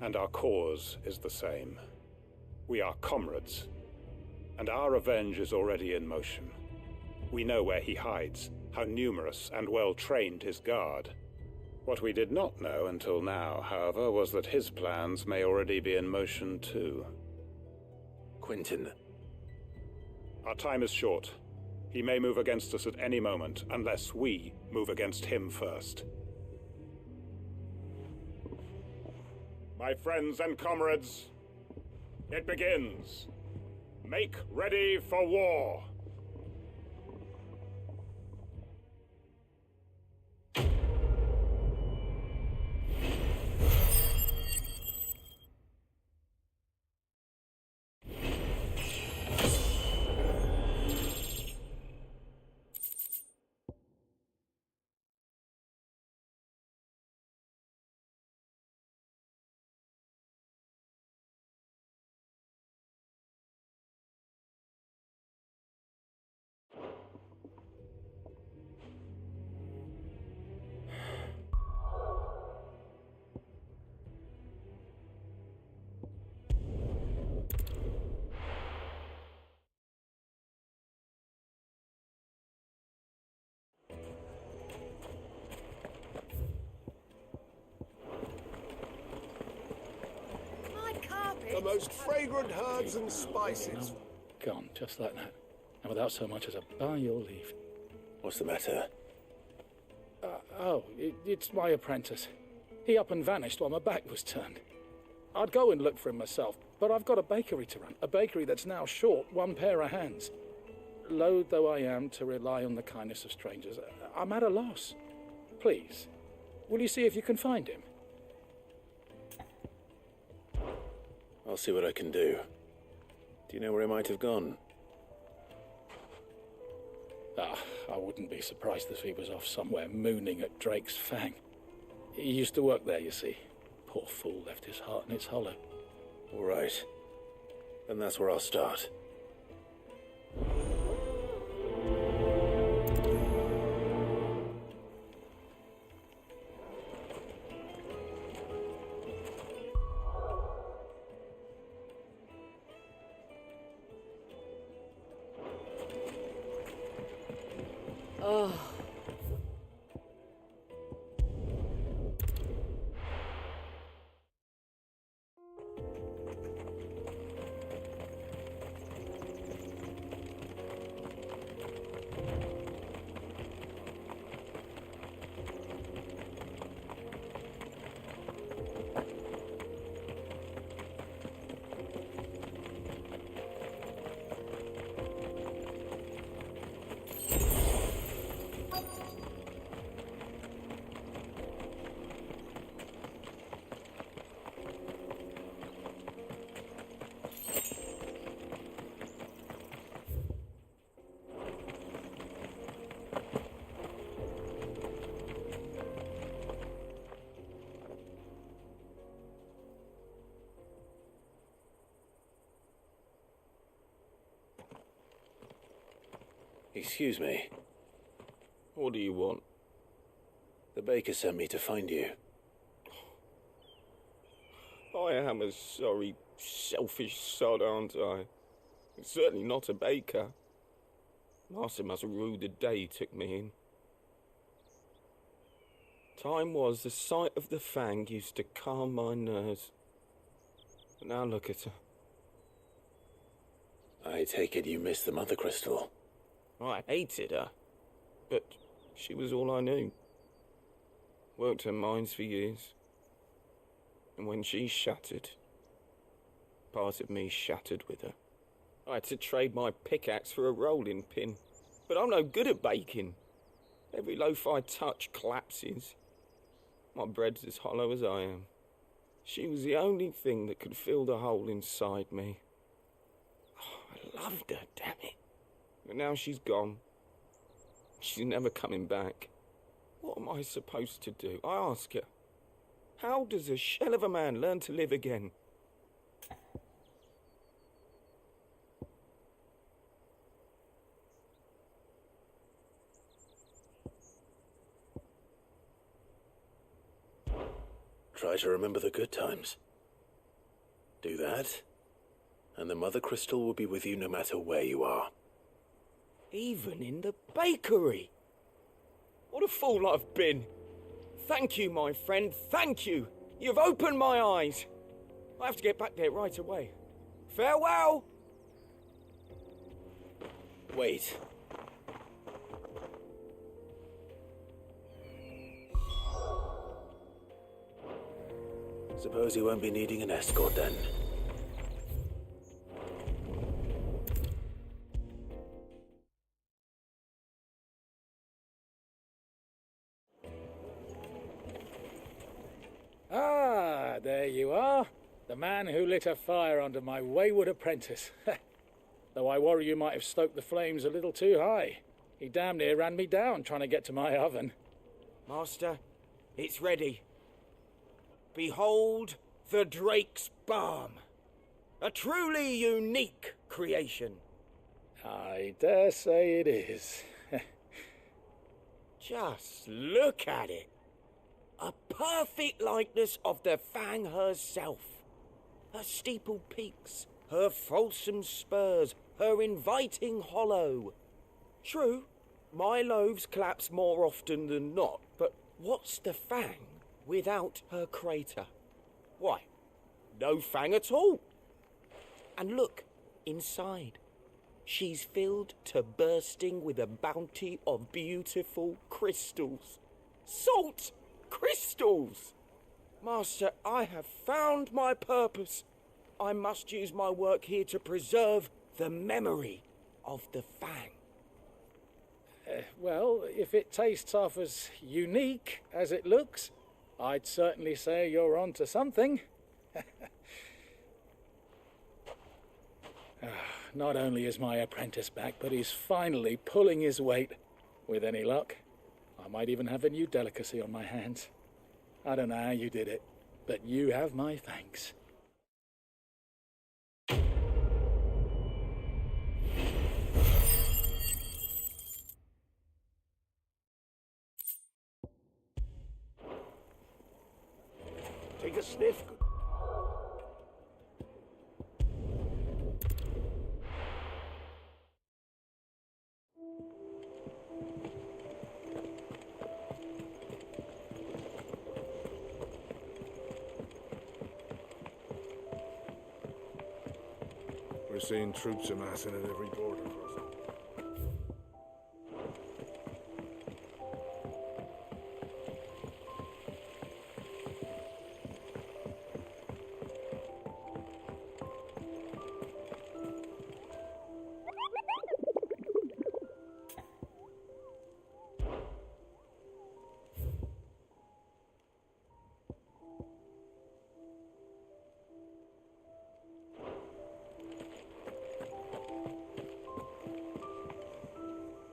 And our cause is the same. We are comrades. And our revenge is already in motion. We know where he hides, how numerous and well-trained his guard. What we did not know until now, however, was that his plans may already be in motion too. Quentin. Our time is short. He may move against us at any moment, unless we move against him first. My friends and comrades, it begins. Make ready for war. The most fragrant herbs and spices. Gone, just like that. And without so much as a by your leave. What's the matter? It's my apprentice. He up and vanished while my back was turned. I'd go and look for him myself, but I've got a bakery to run. A bakery that's now short one pair of hands. Loath though I am to rely on the kindness of strangers, I'm at a loss. Please, will you see if you can find him? I'll see what I can do. Do you know where he might have gone? I wouldn't be surprised if he was off somewhere mooning at Drake's Fang. He used to work there, you see. Poor fool left his heart in its hollow. All right. Then that's where I'll start. Oh. Excuse me. What do you want? The baker sent me to find you. I am a sorry, selfish sod, aren't I? Certainly not a baker. Master must rue the day he took me in. Time was the sight of the Fang used to calm my nerves. But now look at her. I take it you missed the Mother Crystal. I hated her, but She was all I knew. Worked her mines for years. And when she shattered, part of me shattered with her. I had to trade my pickaxe for a rolling pin. But I'm no good at baking. Every loaf I touch collapses. My bread's as hollow as I am. She was the only thing that could fill the hole inside me. Oh, I loved her, damn it. But now she's gone. She's never coming back. What am I supposed to do? I ask her. How does a shell of a man learn to live again? Try to remember the good times. Do that, and the Mother Crystal will be with you no matter where you are. Even in the bakery. What a fool I've been. Thank you, my friend, thank you. You've opened my eyes. I have to get back there right away. Farewell! Wait. Suppose you won't be needing an escort then. Ah, there you are. The man who lit a fire under my wayward apprentice. Though I worry you might have stoked the flames a little too high. He damn near ran me down trying to get to my oven. Master, it's ready. Behold the Drake's Balm. A truly unique creation. I dare say it is. Just look at it. A perfect likeness of the Fang herself. Her steeple peaks, her fulsome spurs, her inviting hollow. True, my loaves collapse more often than not, but what's the Fang without her crater? Why, no Fang at all. And look, inside. She's filled to bursting with a bounty of beautiful crystals. Salt crystals! Master, I have found my purpose. I must use my work here to preserve the memory of the Fang. Well, if it tastes half as unique as it looks, I'd certainly say you're onto something. Not only is my apprentice back, but he's finally pulling his weight. With any luck, I might even have a new delicacy on my hands. I don't know how you did it, but you have my thanks. Take a sniff. We're seeing troops amassing at every border crossing.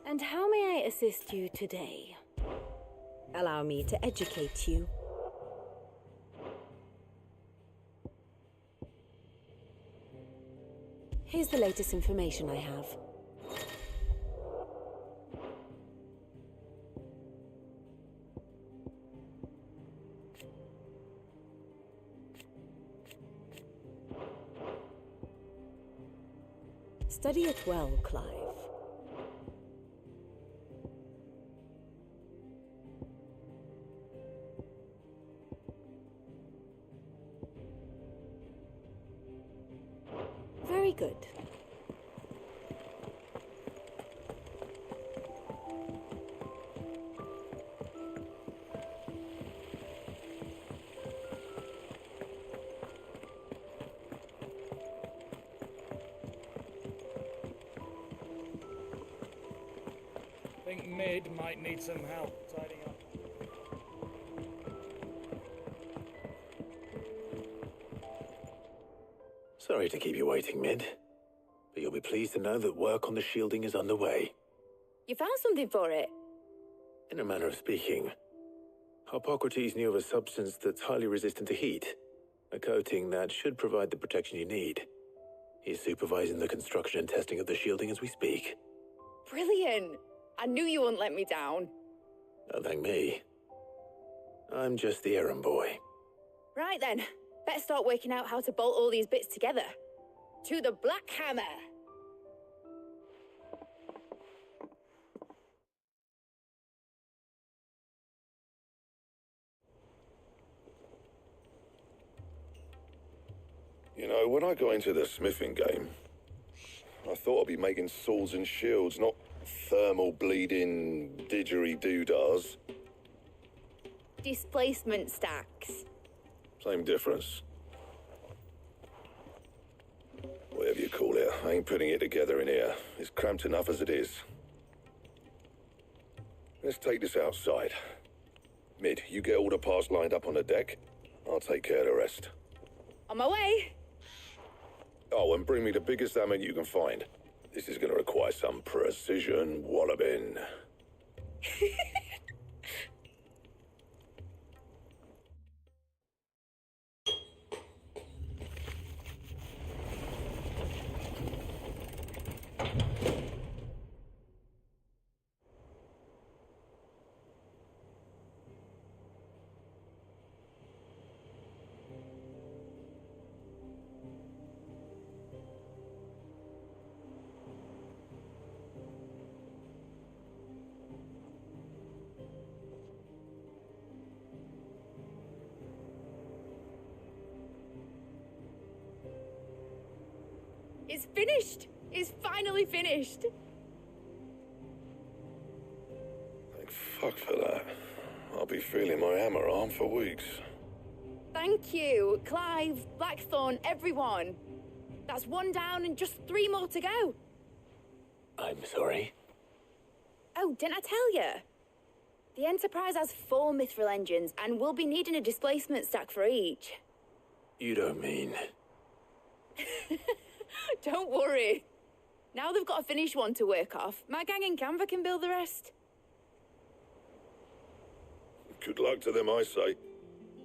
And how may I assist you today? Allow me to educate you. Here's the latest information I have. Study it well, Clive. Very good. Mid might need some help tidying up. Sorry to keep you waiting, Mid, but you'll be pleased to know that work on the shielding is underway. You found something for it? In a manner of speaking, Harpocrates knew of a substance that's highly resistant to heat, a coating that should provide the protection you need. He's supervising the construction and testing of the shielding as we speak. Brilliant! I knew you wouldn't let me down. Don't thank me. I'm just the errand boy. Right then, better start working out how to bolt all these bits together. To the Black Hammer! You know, when I got into the smithing game, I thought I'd be making swords and shields, not thermal bleeding didgeridoo-dahs. Displacement stacks. Same difference. Whatever you call it, I ain't putting it together in here. It's cramped enough as it is. Let's take this outside. Mid, you get all the parts lined up on the deck. I'll take care of the rest. On my way! Oh, and bring me the biggest hammer you can find. This is going to require some precision walloping. It's finished! It's finally finished! Thank fuck for that. I'll be feeling my hammer arm for weeks. Thank you, Clive, Blackthorn, everyone. That's one down and just 3 more to go. I'm sorry. Oh, didn't I tell you? The Enterprise has 4 mithril engines and we'll be needing a displacement stack for each. You don't mean... Don't worry. Now they've got a finished one to work off, my gang in Canva can build the rest. Good luck to them, I say.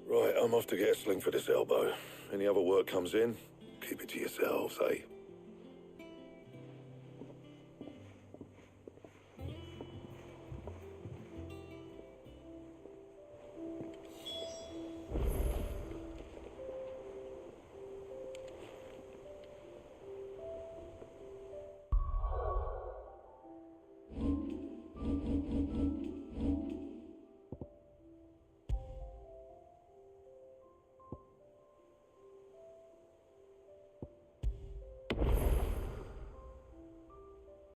Right, I'm off to get a sling for this elbow. Any other work comes in, keep it to yourselves, eh?